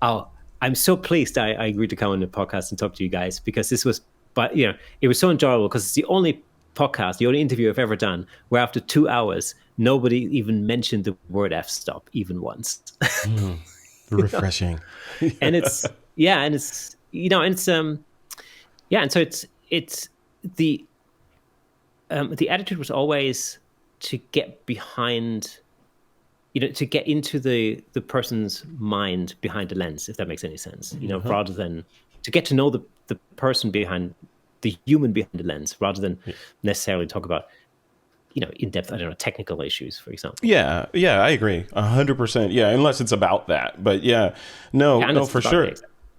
oh, I'm so pleased I agreed to come on the podcast and talk to you guys, because this was, it was so enjoyable, because it's the only interview I've ever done where after 2 hours nobody even mentioned the word f-stop even once. Refreshing. And and so it's the attitude was always to get behind, to get into the person's mind behind the lens, if that makes any sense, rather than to get to know the person behind, the human behind the lens, rather than necessarily talk about, in-depth, I don't know, technical issues, for example. Yeah, I agree. 100%. Yeah, unless it's about that. But no, for sure.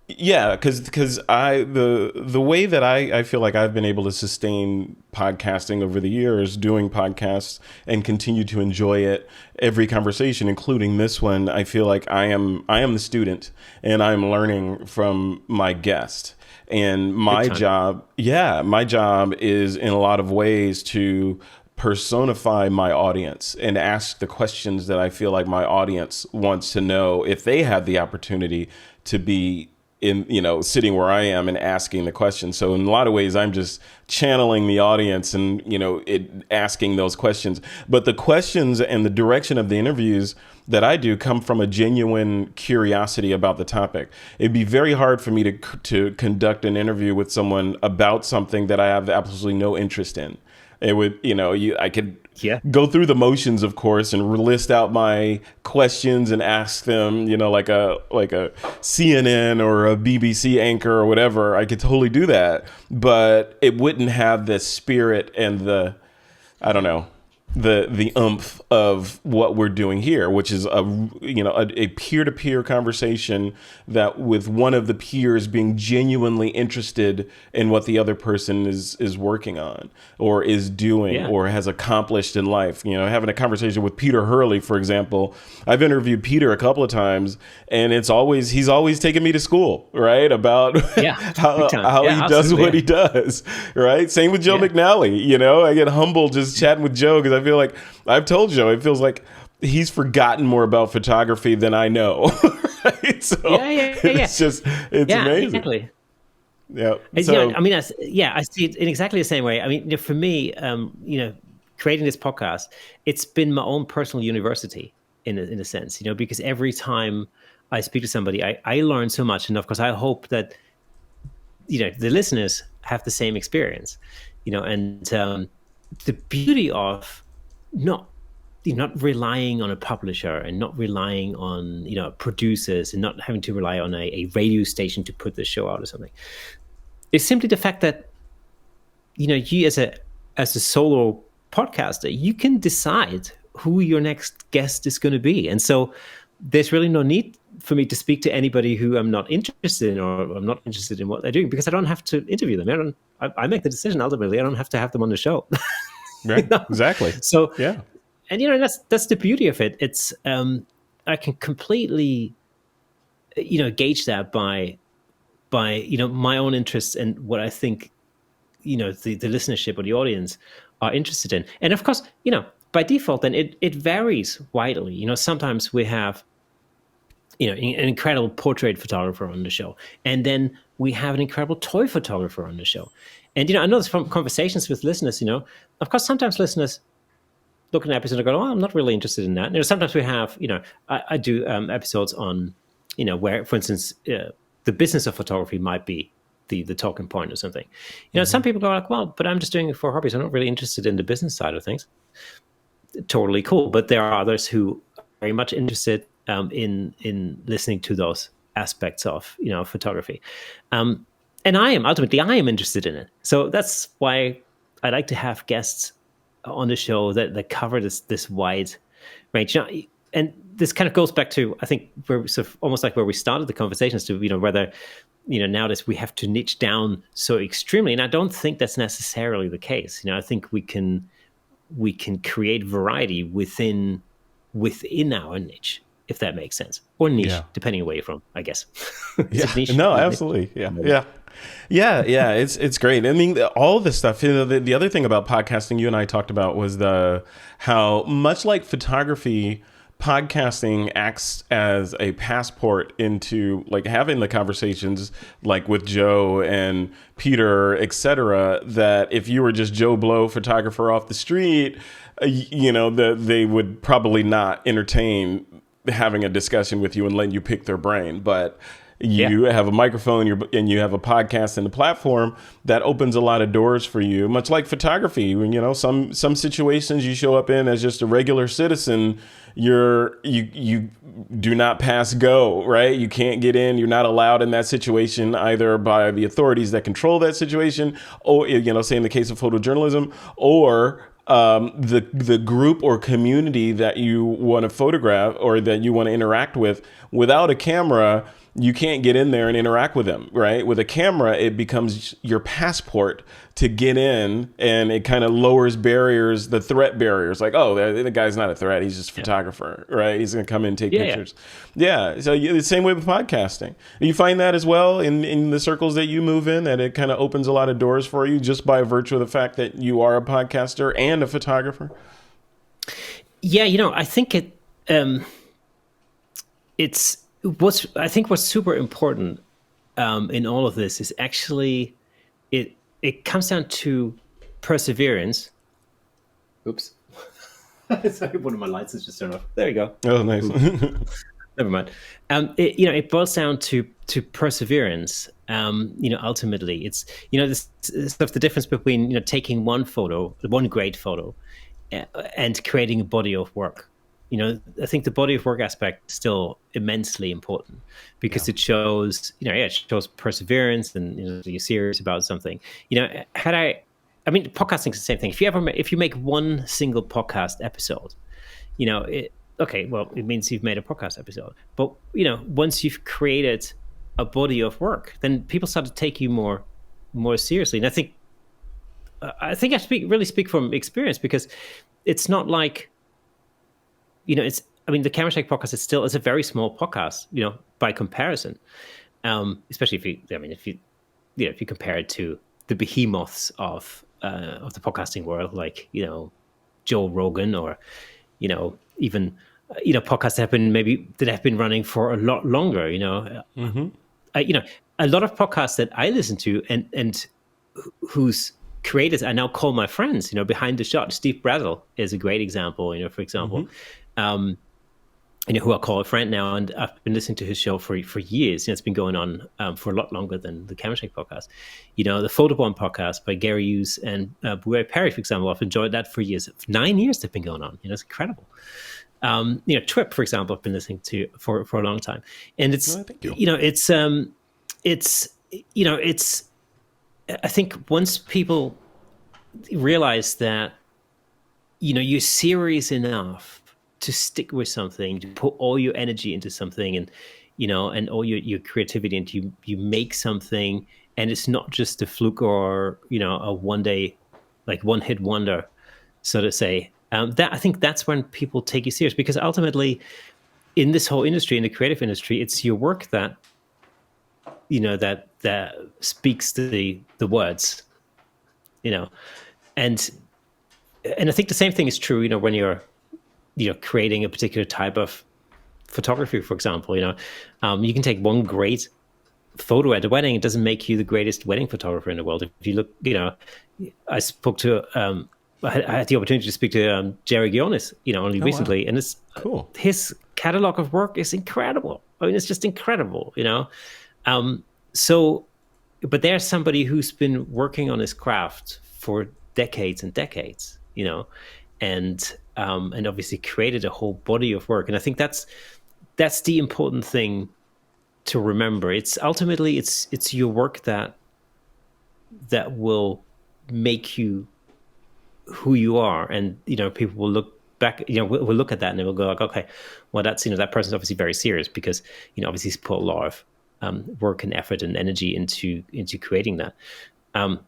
Yeah, because the way that I feel like I've been able to sustain podcasting over the years, doing podcasts, and continue to enjoy it, every conversation, including this one, I feel like I am the student, and I'm learning from my guest. And my job is in a lot of ways to personify my audience and ask the questions that I feel like my audience wants to know if they have the opportunity to be in, sitting where I am and asking the questions. So in a lot of ways, I'm just channeling the audience and, asking those questions. But the questions and the direction of the interviews that I do come from a genuine curiosity about the topic. It'd be very hard for me to conduct an interview with someone about something that I have absolutely no interest in. It would, I could go through the motions, of course, and list out my questions and ask them, like a CNN or a BBC anchor or whatever. I could totally do that, but it wouldn't have the spirit and the the oomph of what we're doing here, which is a peer-to-peer conversation that with one of the peers being genuinely interested in what the other person is working on or is doing or has accomplished in life. Having a conversation with Peter Hurley, for example. I've interviewed Peter a couple of times, and he's always taking me to school, right? About how he does what he does, right? Same with Joe McNally. I get humbled just chatting with Joe because I feel like I've told Joe it feels like he's forgotten more about photography than I know. Right? So it's amazing. Exactly. Yeah. So, I see it in exactly the same way. I mean, for me, creating this podcast, it's been my own personal university in a sense, because every time I speak to somebody, I learn so much. And of course, I hope that, the listeners have the same experience, and the beauty of not relying on a publisher and not relying on, producers and not having to rely on a radio station to put the show out or something. It's simply the fact that, you as a solo podcaster, you can decide who your next guest is going to be. And so there's really no need for me to speak to anybody who I'm not interested in or I'm not interested in what they're doing, because I don't have to interview them. I make the decision ultimately. I don't have to have them on the show. Right. Exactly. So, and that's the beauty of it. It's, I can completely, gauge that by my own interests and what I think, the listenership or the audience are interested in. And of course, by default, then it varies widely. Sometimes we have, an incredible portrait photographer on the show, and then we have an incredible toy photographer on the show. And I know this from conversations with listeners. Of course, sometimes listeners look at an episode and go, "Oh, I'm not really interested in that." Sometimes we have, I do episodes on, where, for instance, the business of photography might be the talking point or something. Some people go like, "Well, but I'm just doing it for hobbies. I'm not really interested in the business side of things." Totally cool. But there are others who are very much interested in listening to those aspects of, photography. And I am interested in it. So that's why I like to have guests on the show that cover this wide range. And this kind of goes back to, I think, where sort of almost like where we started the conversations to, whether, nowadays we have to niche down so extremely. And I don't think that's necessarily the case. I think we can create variety within our niche, if that makes sense, or niche, depending on where you're from, I guess. Niche? No, absolutely. Yeah. It's great. I mean, all this stuff. The other thing about podcasting, you and I talked about, was how much like photography, podcasting acts as a passport into like having the conversations like with Joe and Peter, etc. That if you were just Joe Blow photographer off the street, they would probably not entertain having a discussion with you and letting you pick their brain. But you have a microphone and you have a podcast and a platform that opens a lot of doors for you, much like photography. When, some situations you show up in as just a regular citizen, you do not pass go, right? You can't get in. You're not allowed in that situation, either by the authorities that control that situation, or, say in the case of photojournalism, or the group or community that you want to photograph or that you want to interact with. Without a camera, you can't get in there and interact with them, right? With a camera, it becomes your passport to get in, and it kind of lowers barriers, the threat barriers. Like, oh, the guy's not a threat. He's just a photographer, right? He's going to come in and take pictures. Yeah. So the same way with podcasting. You find that as well in the circles that you move in, that it kind of opens a lot of doors for you just by virtue of the fact that you are a podcaster and a photographer? Yeah, I think what's super important in all of this is actually it comes down to perseverance. Oops. Sorry, one of my lights has just turned off. There you go. Oh, nice. Never mind. It boils down to perseverance. Ultimately, it's this stuff. The difference between taking one great photo, and creating a body of work. I think the body of work aspect is still immensely important because it shows, it shows perseverance and you're serious about something. Had I I mean, podcasting is the same thing. If you make one single podcast episode, it means you've made a podcast episode. But once you've created a body of work, then people start to take you more seriously. And I think I really speak from experience, because it's not like, the Camera Shake podcast is a very small podcast, by comparison. Especially if you compare it to the behemoths of the podcasting world, like Joe Rogan, or even podcasts that have been running for a lot longer. Mm-hmm. A lot of podcasts that I listen to and whose creators I now call my friends. Behind the shot, Steve Brazel is a great example. For example. Mm-hmm. Who I call a friend now, and I've been listening to his show for years. It's been going on for a lot longer than the Camera Shake podcast. The Photobomb podcast by Gary Hughes and Bouet Perry, for example, I've enjoyed that for years. 9 years they've been going on. It's incredible. TWiP, for example, I've been listening to for a long time, and it's I think once people realize that you're serious enough to stick with something, to put all your energy into something, and and all your creativity, and you make something, and it's not just a fluke or a one hit wonder, so to say. That I think that's when people take you serious, because ultimately, in this whole industry, in the creative industry, it's your work that that speaks the words, and I think the same thing is true, when you're creating a particular type of photography, for example. You can take one great photo at a wedding. It doesn't make you the greatest wedding photographer in the world. If you look, I spoke to, I had the opportunity to speak to Jerry Gionis, only recently, wow. And it's cool. His catalog of work is incredible. I mean, it's just incredible, but there's somebody who's been working on his craft for decades and decades, and obviously created a whole body of work. And I think that's the important thing to remember. It's ultimately it's your work that will make you who you are. And people will look back, we'll look at that and they will go like, okay, well, that's that person's obviously very serious, because obviously he's put a lot of work and effort and energy into creating that. And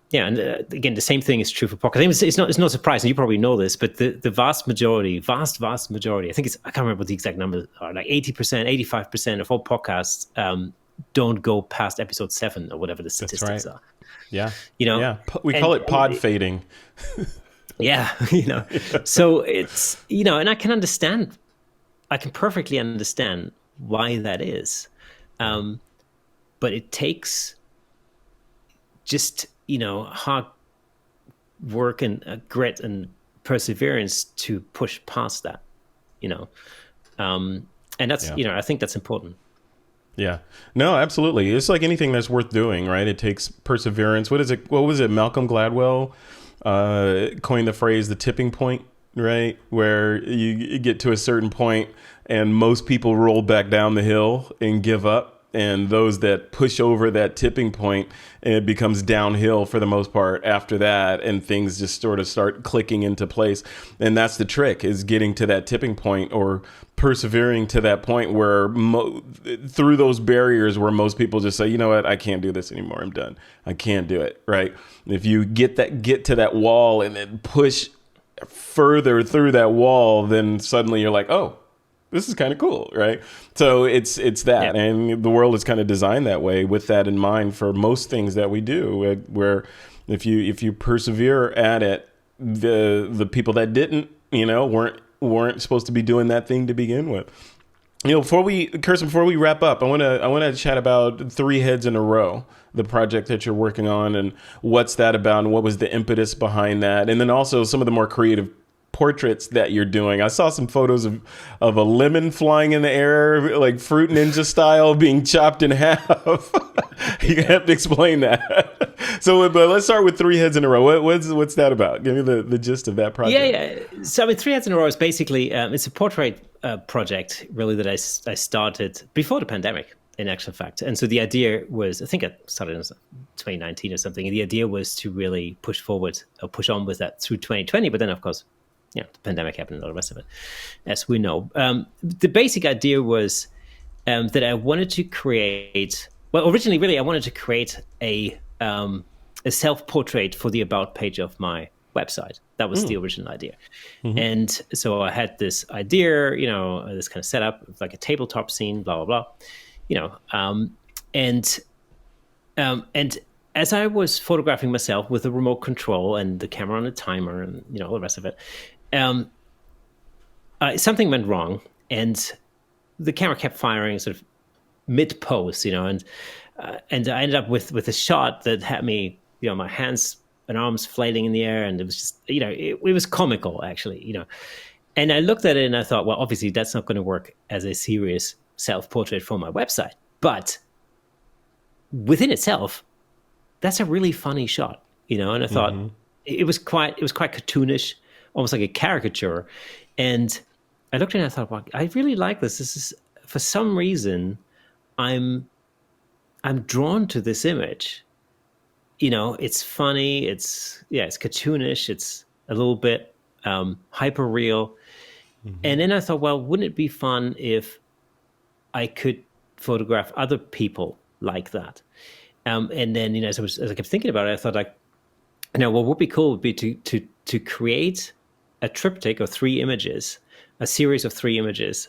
again, the same thing is true for podcasts. It's not surprising. You probably know this, but the vast majority, I think I can't remember what the exact numbers are, like 80%, 85% of all podcasts don't go past episode 7 or whatever the statistics are. Yeah. We call it pod fading. Yeah. So it's, and I can perfectly understand why that is. But it takes just hard work and grit and perseverance to push past that, and that's I think that's important. Yeah, no, absolutely. It's like anything that's worth doing, right? It takes perseverance. What was it? Malcolm Gladwell coined the phrase the tipping point, right? Where you get to a certain point and most people roll back down the hill and give up. And those that push over that tipping point, it becomes downhill for the most part after that, and things just sort of start clicking into place. And that's the trick, is getting to that tipping point, or persevering to that point where through those barriers where most people just say, you know what, I can't do this anymore. I'm done. I can't do it. Right. If you get to that wall and then push further through that wall, then suddenly you're like, oh, this is kind of cool, right? So it's that, yeah. And the world is kind of designed that way, with that in mind for most things that we do. Where if you persevere at it, the people that didn't, weren't supposed to be doing that thing to begin with. Before we wrap up, I want to chat about 3 Heads in a Row, the project that you're working on, and what's that about, and what was the impetus behind that, and then also some of the more creative portraits that you're doing. I saw some photos of a lemon flying in the air, like Fruit Ninja style, being chopped in half. You have to explain that. So, but let's start with 3 Heads in a Row. What's that about? Give me the gist of that project. Yeah. So, 3 Heads in a Row is basically it's a portrait project, really, that I started before the pandemic. in actual fact. And so the idea was, I think it started in 2019 or something. And the idea was to really push forward or push on with that through 2020. But then, of course, the pandemic happened and all the rest of it, as we know. The basic idea was that I wanted to create, well, originally, really, I wanted to create a self-portrait for the About page of my website. That was the original idea. Mm-hmm. And so I had this idea, this kind of setup, like a tabletop scene, blah, blah, blah, and as I was photographing myself with a remote control and the camera on a timer and, all the rest of it, something went wrong, and the camera kept firing sort of mid-pose, and I ended up with a shot that had me, my hands and arms flailing in the air, and it was just, it was comical, actually, And I looked at it and I thought, well, obviously that's not going to work as a serious self-portrait for my website, but within itself, that's a really funny shot, And I thought it was quite cartoonish, almost like a caricature. And I looked at it and I thought, well, I really like this. This is, for some reason, I'm drawn to this image. It's funny. It's cartoonish. It's a little bit hyper real. And then I thought, well, wouldn't it be fun if I could photograph other people like that? And then, as I kept thinking about it, I thought, like, what would be cool would be to create a triptych of 3 images, a series of 3 images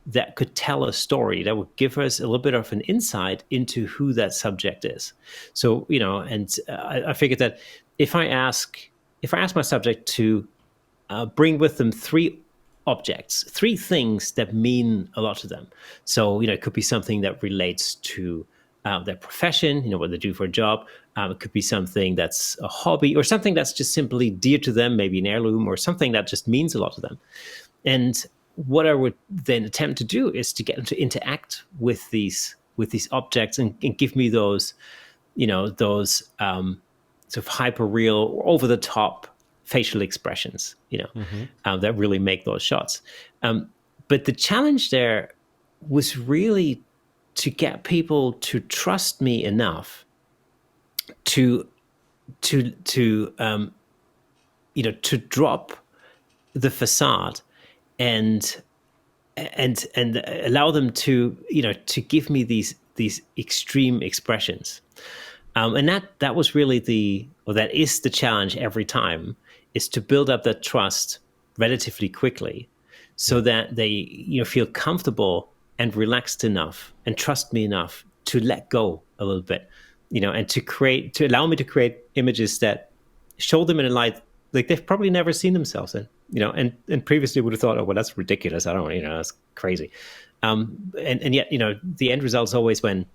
that could tell a story that would give us a little bit of an insight into who that subject is. So, and I figured that if I ask my subject to bring with them 3 objects, 3 things that mean a lot to them. So, it could be something that relates to their profession, what they do for a job. It could be something that's a hobby, or something that's just simply dear to them, maybe an heirloom, or something that just means a lot to them. And what I would then attempt to do is to get them to interact with these objects and give me those, those sort of hyper real, over the top facial expressions, that really make those shots. But the challenge there was really to get people to trust me enough to drop the facade and allow them to give me these extreme expressions, and that was really that is the challenge every time, is to build up that trust relatively quickly, so that they feel comfortable and relaxed enough and trust me enough to let go a little bit, and to allow me to create images that show them in a light like they've probably never seen themselves in, and previously would have thought, oh, well, that's ridiculous. I don't, that's crazy. And yet, the end result is always when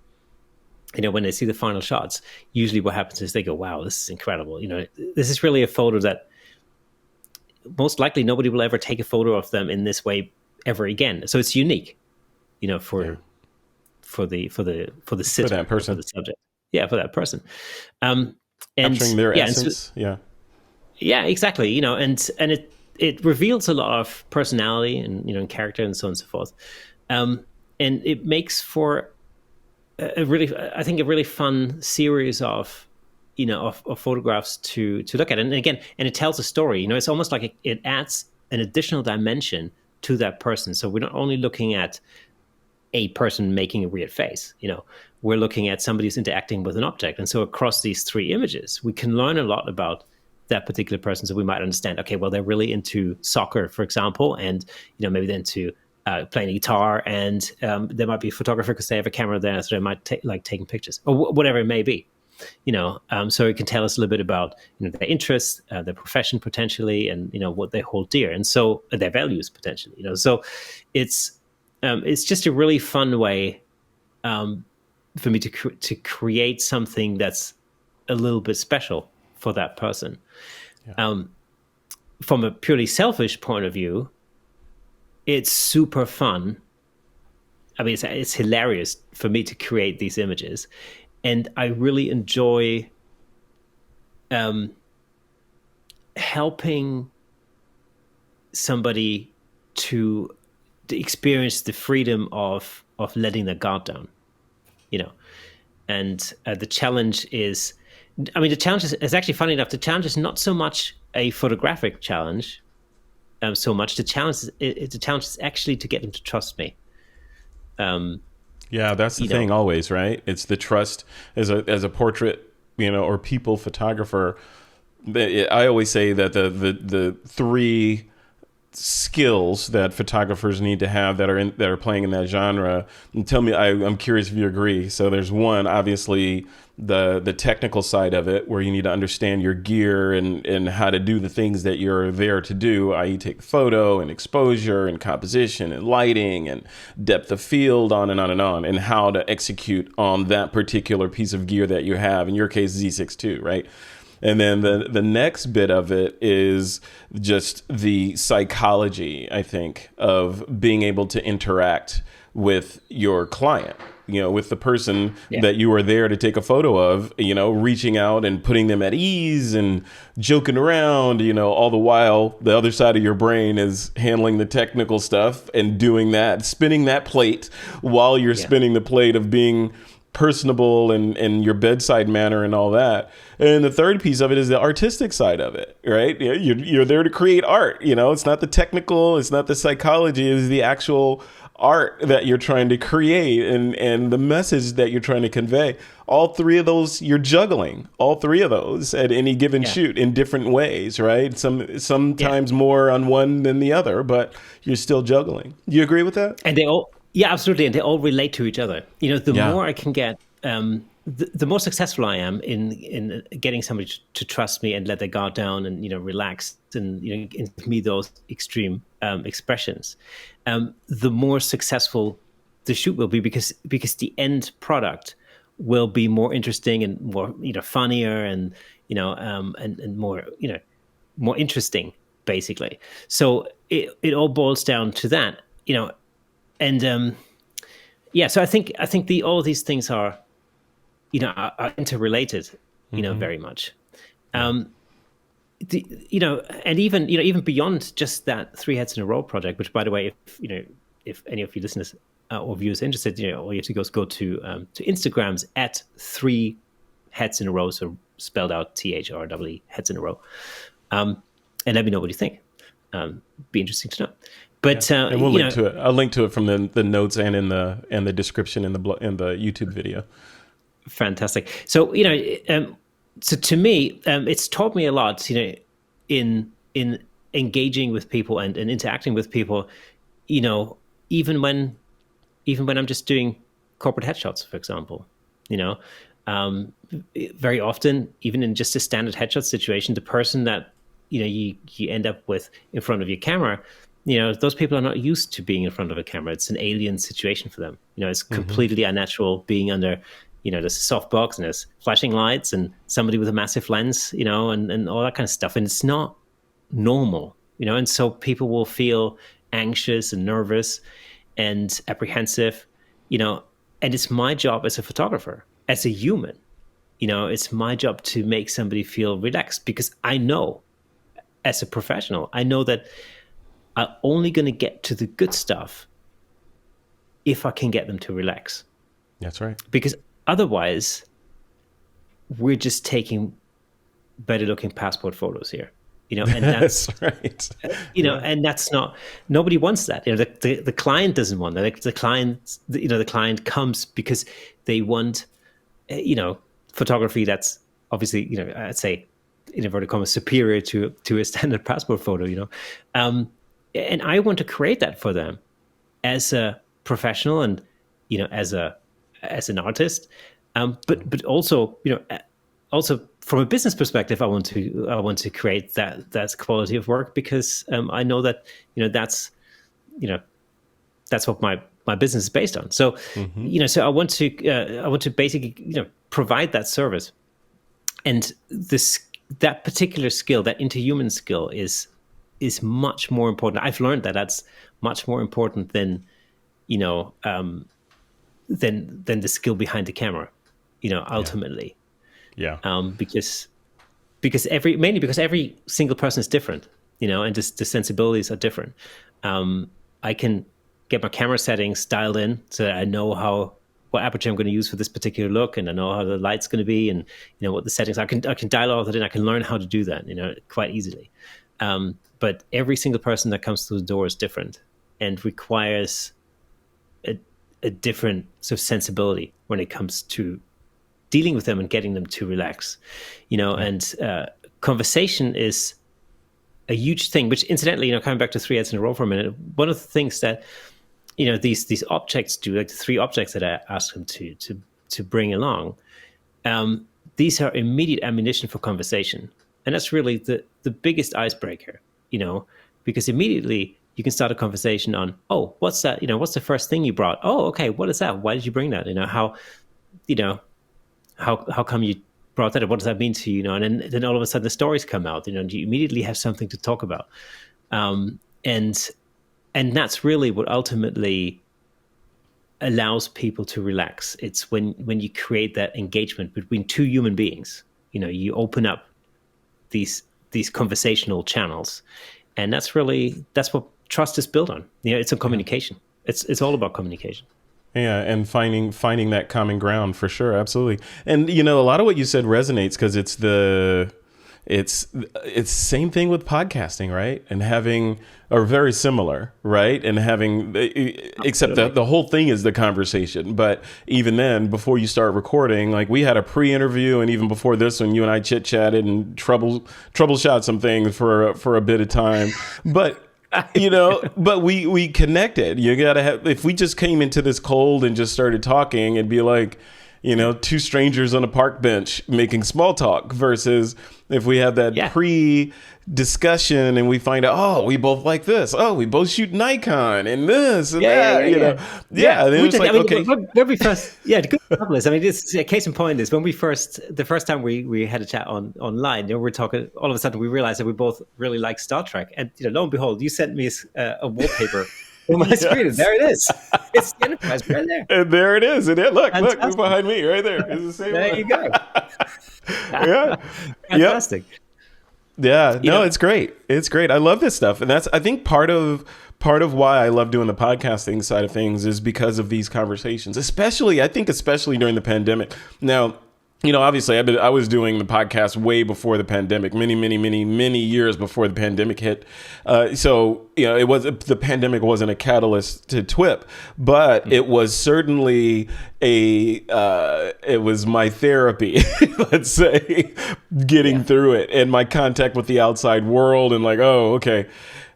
they see the final shots, usually what happens is they go, wow, this is incredible. This is really a photo that most likely nobody will ever take a photo of them in this way ever again. So it's unique, for the sitter, for that person, for the subject. Yeah, for that person. And capturing their essence. Yeah, exactly. And it reveals a lot of personality and character and so on and so forth. And it makes for a really fun series of photographs to look at. And again, it tells a story. It's almost like it adds an additional dimension to that person. So we're not only looking at a person making a weird face, we're looking at somebody who's interacting with an object. And so across these 3 images, we can learn a lot about that particular person. So we might understand, okay, well, they're really into soccer, for example, and maybe they're into playing guitar, and they might be a photographer because they have a camera there, so they might taking pictures, or whatever it may be. So it can tell us a little bit about their interests, their profession potentially, and what they hold dear, and so their values potentially. So it's just a really fun way for me to create something that's a little bit special for that person. Yeah. From a purely selfish point of view, it's super fun. I mean, it's hilarious for me to create these images, and I really enjoy helping somebody to experience the freedom of letting their guard down. you know. And the challenge is, I mean, the challenge is actually funny enough. The challenge is not so much a photographic challenge, so much. The challenge is actually to get them to trust me. Yeah, that's the thing always, right? It's the trust as a portrait, or people photographer. I always say that the three skills that photographers need to have that are playing in that genre. And tell me, I'm curious if you agree. So there's one, obviously, the technical side of it, where you need to understand your gear and how to do the things that you're there to do, i.e. take the photo and exposure and composition and lighting and depth of field, on and on and on, and how to execute on that particular piece of gear that you have, in your case, Z6 II, right? And then the next bit of it is just the psychology, I think, of being able to interact with your client, with the person that you are there to take a photo of, reaching out and putting them at ease and joking around, all the while the other side of your brain is handling the technical stuff and doing that, spinning that plate while you're spinning the plate of being personable and your bedside manner and all that. And the third piece of it is the artistic side of it, right? You're there to create art. It's not the technical, it's not the psychology, it's the actual art that you're trying to create and the message that you're trying to convey. All three of those, you're juggling all three of those at any given shoot in different ways, right? Sometimes more on one than the other, but you're still juggling. Do you agree with that? And they all, yeah, absolutely. And they all relate to each other. The more I can get, the more successful I am in getting somebody to trust me and let their guard down and, relax and, give me those extreme expressions, the more successful the shoot will be because the end product will be more interesting and more, funnier and, and more, more interesting, basically. So it all boils down to that, and so I think all of these things are interrelated, very much. And even beyond just that three heads in a row project, which, by the way, if any of you listeners or viewers are interested, all you have to go is go to Instagram's at 3 heads in a row, so spelled out THRW heads in a row, and let me know what you think. Be interesting to know. But and we'll link to it. I'll link to it from the notes and in the description in the YouTube video. Fantastic. So so to me, it's taught me a lot. In engaging with people and interacting with people. Even when I'm just doing corporate headshots, for example. Very often, even in just a standard headshot situation, the person that you end up with in front of your camera. Those people are not used to being in front of a camera. It's an alien situation for them. It's completely unnatural being under, there's a softbox and there's flashing lights and somebody with a massive lens, and all that kind of stuff. And it's not normal, and so people will feel anxious and nervous and apprehensive, and it's my job as a photographer, as a human, it's my job to make somebody feel relaxed because I know as a professional, I know that I'm only going to get to the good stuff if I can get them to relax. That's right. Because otherwise, we're just taking better looking passport photos here, and that's right. And that's not, nobody wants that. The client doesn't want that. The client comes because they want, photography that's obviously, I'd say, in inverted commas, superior to a standard passport photo, and I want to create that for them as a professional and, as an artist. But also, also from a business perspective, I want to create that quality of work because I know that, that's what my business is based on. So, so I want to basically, provide that service. And that particular skill, that interhuman skill is much more important. I've learned that that's much more important than, than the skill behind the camera, ultimately. Yeah. Because every single person is different, and just the sensibilities are different. I can get my camera settings dialed in so that I know how what aperture I'm going to use for this particular look, and I know how the light's going to be, and what the settings are. I can dial all that in. I can learn how to do that, quite easily. But every single person that comes through the door is different and requires a different sort of sensibility when it comes to dealing with them and getting them to relax, and conversation is a huge thing, which incidentally, coming back to 3 ads in a row for a minute, one of the things that, these objects do, like the 3 objects that I asked them to bring along, these are immediate ammunition for conversation. And that's really the biggest icebreaker, because immediately you can start a conversation on, oh, what's that? What's the first thing you brought? Oh, okay. What is that? Why did you bring that? How come you brought that up? What does that mean to you? And then all of a sudden the stories come out, and you immediately have something to talk about. And that's really what ultimately allows people to relax. It's when you create that engagement between 2 human beings, you open up these conversational channels, and that's what trust is built on. It's on communication. It's all about communication. Yeah, and finding that common ground for sure, absolutely. And a lot of what you said resonates because it's same thing with podcasting, right? And having, or very similar, right? And having, except that the whole thing is the conversation. But even then, before you start recording, like we had a pre-interview, and even before this one, you and I chit-chatted and troubleshot some things for a bit of time. But but we connected. You gotta have, if we just came into this cold and just started talking, it'd be like, 2 strangers on a park bench making small talk, versus if we have that pre-discussion and we find out, oh, we both like this. Oh, we both shoot Nikon and this and that. Then it's like, okay. When we first, good example is, this a case in point is when the first time we had a chat online, we're talking, all of a sudden we realized that we both really like Star Trek. And, lo and behold, you sent me a wallpaper on my screen, and there it is. It's the Enterprise right there. And there it is. And look behind me right there. It's the same there one. You go. Fantastic. Yeah. No, it's great. It's great. I love this stuff. And that's, I think, part of why I love doing the podcasting side of things is because of these conversations, especially during the pandemic. Now, obviously I was doing the podcast way before the pandemic, many years before the pandemic hit. The pandemic wasn't a catalyst to TWiP, but it was certainly it was my therapy, let's say, getting through it, and my contact with the outside world, and like, oh, okay.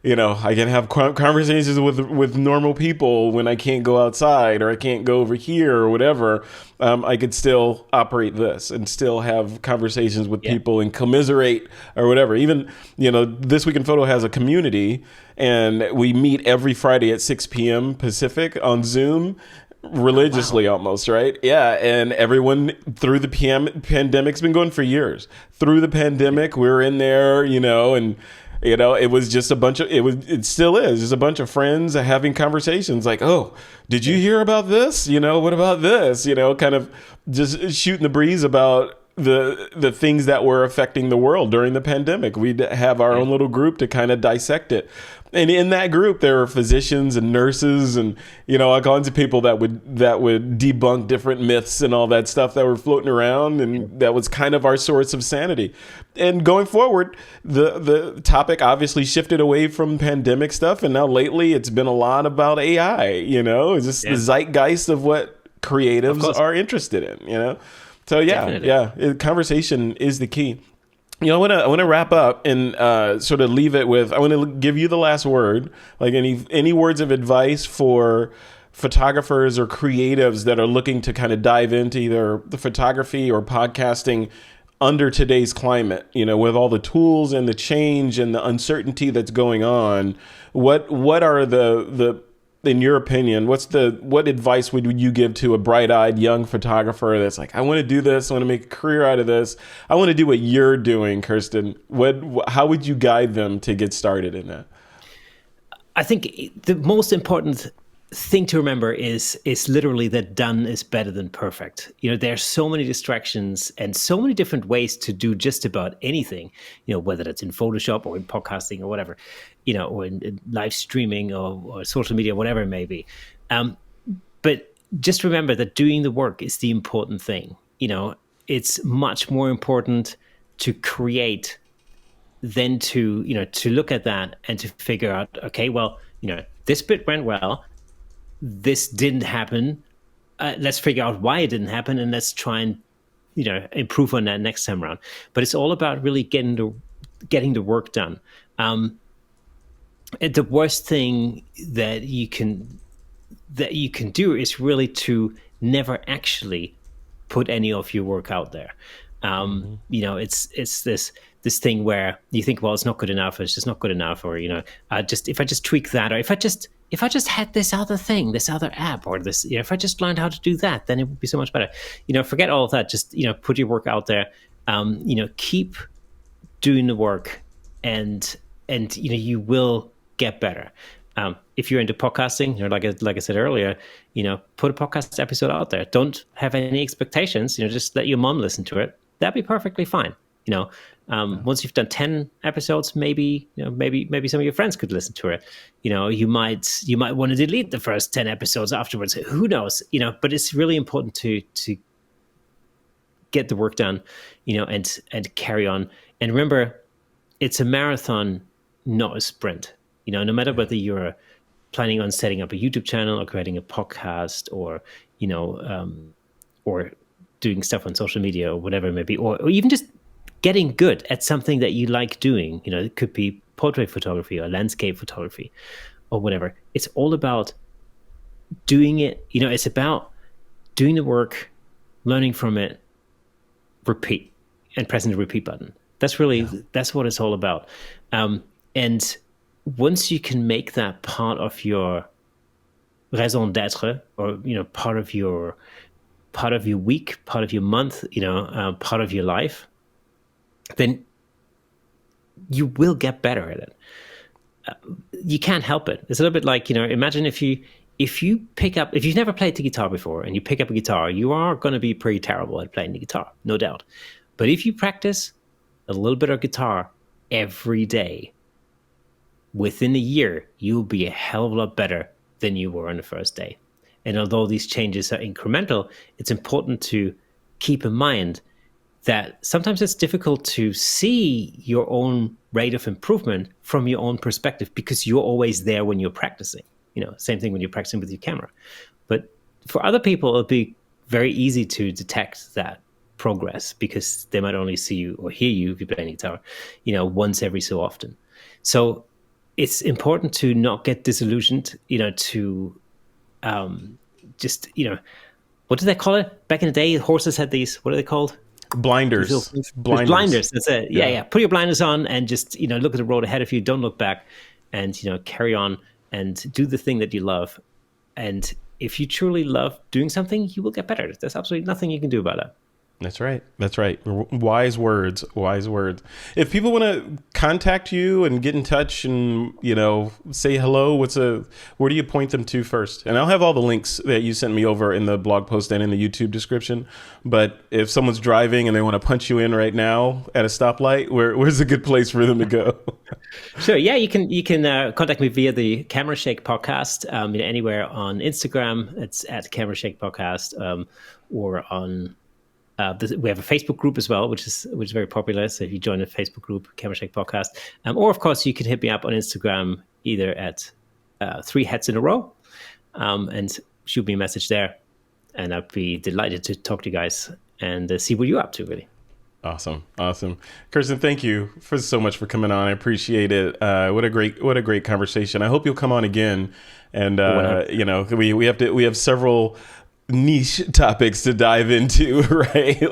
I can have conversations with normal people when I can't go outside, or I can't go over here, or whatever. I could still operate this and still have conversations with people and commiserate or whatever. Even, This Week in Photo has a community, and we meet every Friday at 6 p.m. Pacific on Zoom. Religiously, almost, right? Yeah, and everyone through the pandemic's been going for years. Through the pandemic, we were in there, and it was just it still is just a bunch of friends having conversations like, oh, did you hear about this? What about this? Kind of just shooting the breeze about the things that were affecting the world during the pandemic. We'd have our own little group to kind of dissect it. And in that group, there were physicians and nurses and, all kinds of people that would debunk different myths and all that stuff that were floating around. And that was kind of our source of sanity. And going forward, the topic obviously shifted away from pandemic stuff. And now lately it's been a lot about AI, it's just the zeitgeist of what creatives are interested in, So conversation is the key. I want to wrap up and sort of leave it with, I want to give you the last word, like any words of advice for photographers or creatives that are looking to kind of dive into either the photography or podcasting under today's climate, with all the tools and the change and the uncertainty that's going on. What are the in your opinion, what advice would you give to a bright-eyed young photographer that's like, I want to do this, I want to make a career out of this, I want to do what you're doing, Kersten? How would you guide them to get started in that? I think the most important thing to remember is literally that done is better than perfect. There's so many distractions and so many different ways to do just about anything, whether that's in Photoshop or in podcasting or whatever, or in live streaming or social media, whatever it may be. But just remember that doing the work is the important thing. It's much more important to create than to look at that and to figure out, okay, well, this bit went well, this didn't happen. Let's figure out why it didn't happen, and let's try and improve on that next time around. But it's all about really getting the work done. And the worst thing that you can do is really to never actually put any of your work out there. It's this thing where you think, well, it's not good enough, it's just not good enough, or if I just tweak that, or if I just had this other thing, this other app, or this, if I just learned how to do that, then it would be so much better. Forget all of that. Just put your work out there. Keep doing the work, and you will get better. If you're into podcasting, like I said earlier, put a podcast episode out there. Don't have any expectations. Just let your mom listen to it. That'd be perfectly fine. Once you've done 10 episodes, maybe some of your friends could listen to it. You might want to delete the first 10 episodes afterwards. Who knows? But it's really important to get the work done, and carry on. And remember, it's a marathon, not a sprint. No matter whether you're planning on setting up a YouTube channel or creating a podcast, or or doing stuff on social media or whatever it may be, or even just getting good at something that you like doing. It could be portrait photography or landscape photography or whatever. It's all about doing it. It's about doing the work, learning from it, repeat, and pressing the repeat button. That's what it's all about. And once you can make that part of your raison d'être, or part of your week, part of your month, part of your life, then you will get better at it. You can't help it. It's a little bit like, imagine if you've never played the guitar before and you pick up a guitar, you are going to be pretty terrible at playing the guitar, no doubt. But if you practice a little bit of guitar every day, within a year, you'll be a hell of a lot better than you were on the first day. And although these changes are incremental, it's important to keep in mind that sometimes it's difficult to see your own rate of improvement from your own perspective, because you're always there when you're practicing. Same thing when you're practicing with your camera. But for other people, it'll be very easy to detect that progress, because they might only see you or hear you if you're playing guitar, once every so often. So it's important to not get disillusioned, to just, what do they call it? Back in the day, horses had these, what are they called? Blinders. That's it. Yeah. Put your blinders on and just, look at the road ahead of you. Don't look back, and, carry on and do the thing that you love. And if you truly love doing something, you will get better. There's absolutely nothing you can do about it. That's right. Wise words. If people want to contact you and get in touch and, say hello, where do you point them to first? And I'll have all the links that you sent me over in the blog post and in the YouTube description. But if someone's driving and they want to punch you in right now at a stoplight, where's a good place for them to go? Sure. Yeah, you can contact me via the Camera Shake podcast, anywhere on Instagram. It's at Camera Shake podcast, or on... we have a Facebook group as well, which is very popular. So if you join the Facebook group, Camera Shake Podcast, or of course you can hit me up on Instagram, either at 3 Heads in a Row, and shoot me a message there, and I'd be delighted to talk to you guys and see what you're up to, really. Awesome. Kersten, thank you so much for coming on. I appreciate it. What a great conversation. I hope you'll come on again. And we have several niche topics to dive into, right?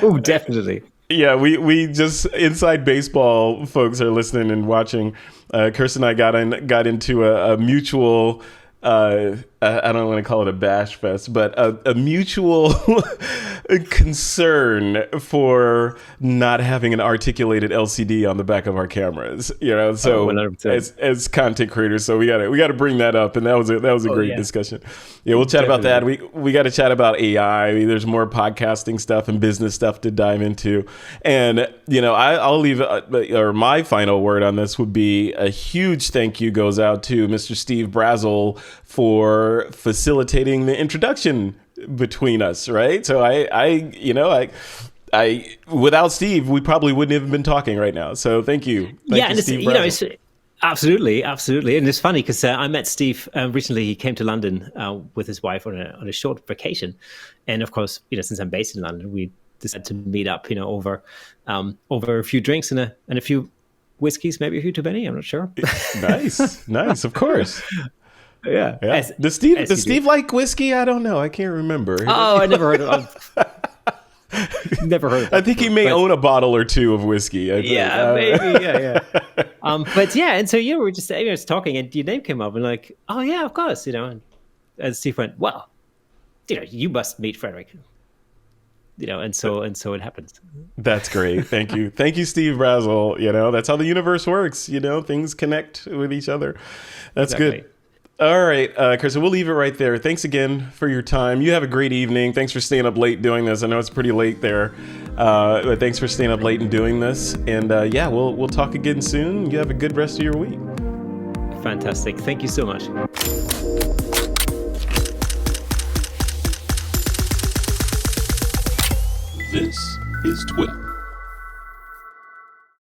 Oh, definitely. Yeah, we just, inside baseball folks are listening and watching. Kersten and I got into a mutual, I don't want to call it a bash fest, but a mutual concern for not having an articulated LCD on the back of our cameras. So as content creators, so we got to bring that up, and that was a great discussion. Yeah, we'll chat about that. We got to chat about AI. There's more podcasting stuff and business stuff to dive into, and I'll leave, or my final word on this would be a huge thank you goes out to Mr. Steve Brazel for facilitating the introduction between us, right? So I without Steve, we probably wouldn't have been talking right now. So thank you. Thank you, Steve Brazel. Absolutely. And it's funny because I met Steve recently. He came to London with his wife on a short vacation, and of course, since I'm based in London, we decided to meet up, over a few drinks and a few whiskeys, maybe a few too many. I'm not sure. Nice, of course. Yeah. Does Steve like whiskey? I don't know. I can't remember. Oh, I never heard of. Never heard of that. I think he may own a bottle or two of whiskey. Maybe. Yeah. But yeah, and so we were just talking, and your name came up, and like, oh yeah, of course, and Steve went, well, you must meet Frederick, and so it happens. That's great. Thank you, Steve Brazel. That's how the universe works. Things connect with each other. That's exactly. Good. All right, Kirsten, we'll leave it right there. Thanks again for your time. You have a great evening. Thanks for staying up late doing this. I know it's pretty late there, but thanks for staying up late and doing this. And we'll talk again soon. You have a good rest of your week. Fantastic. Thank you so much. This is TWiP.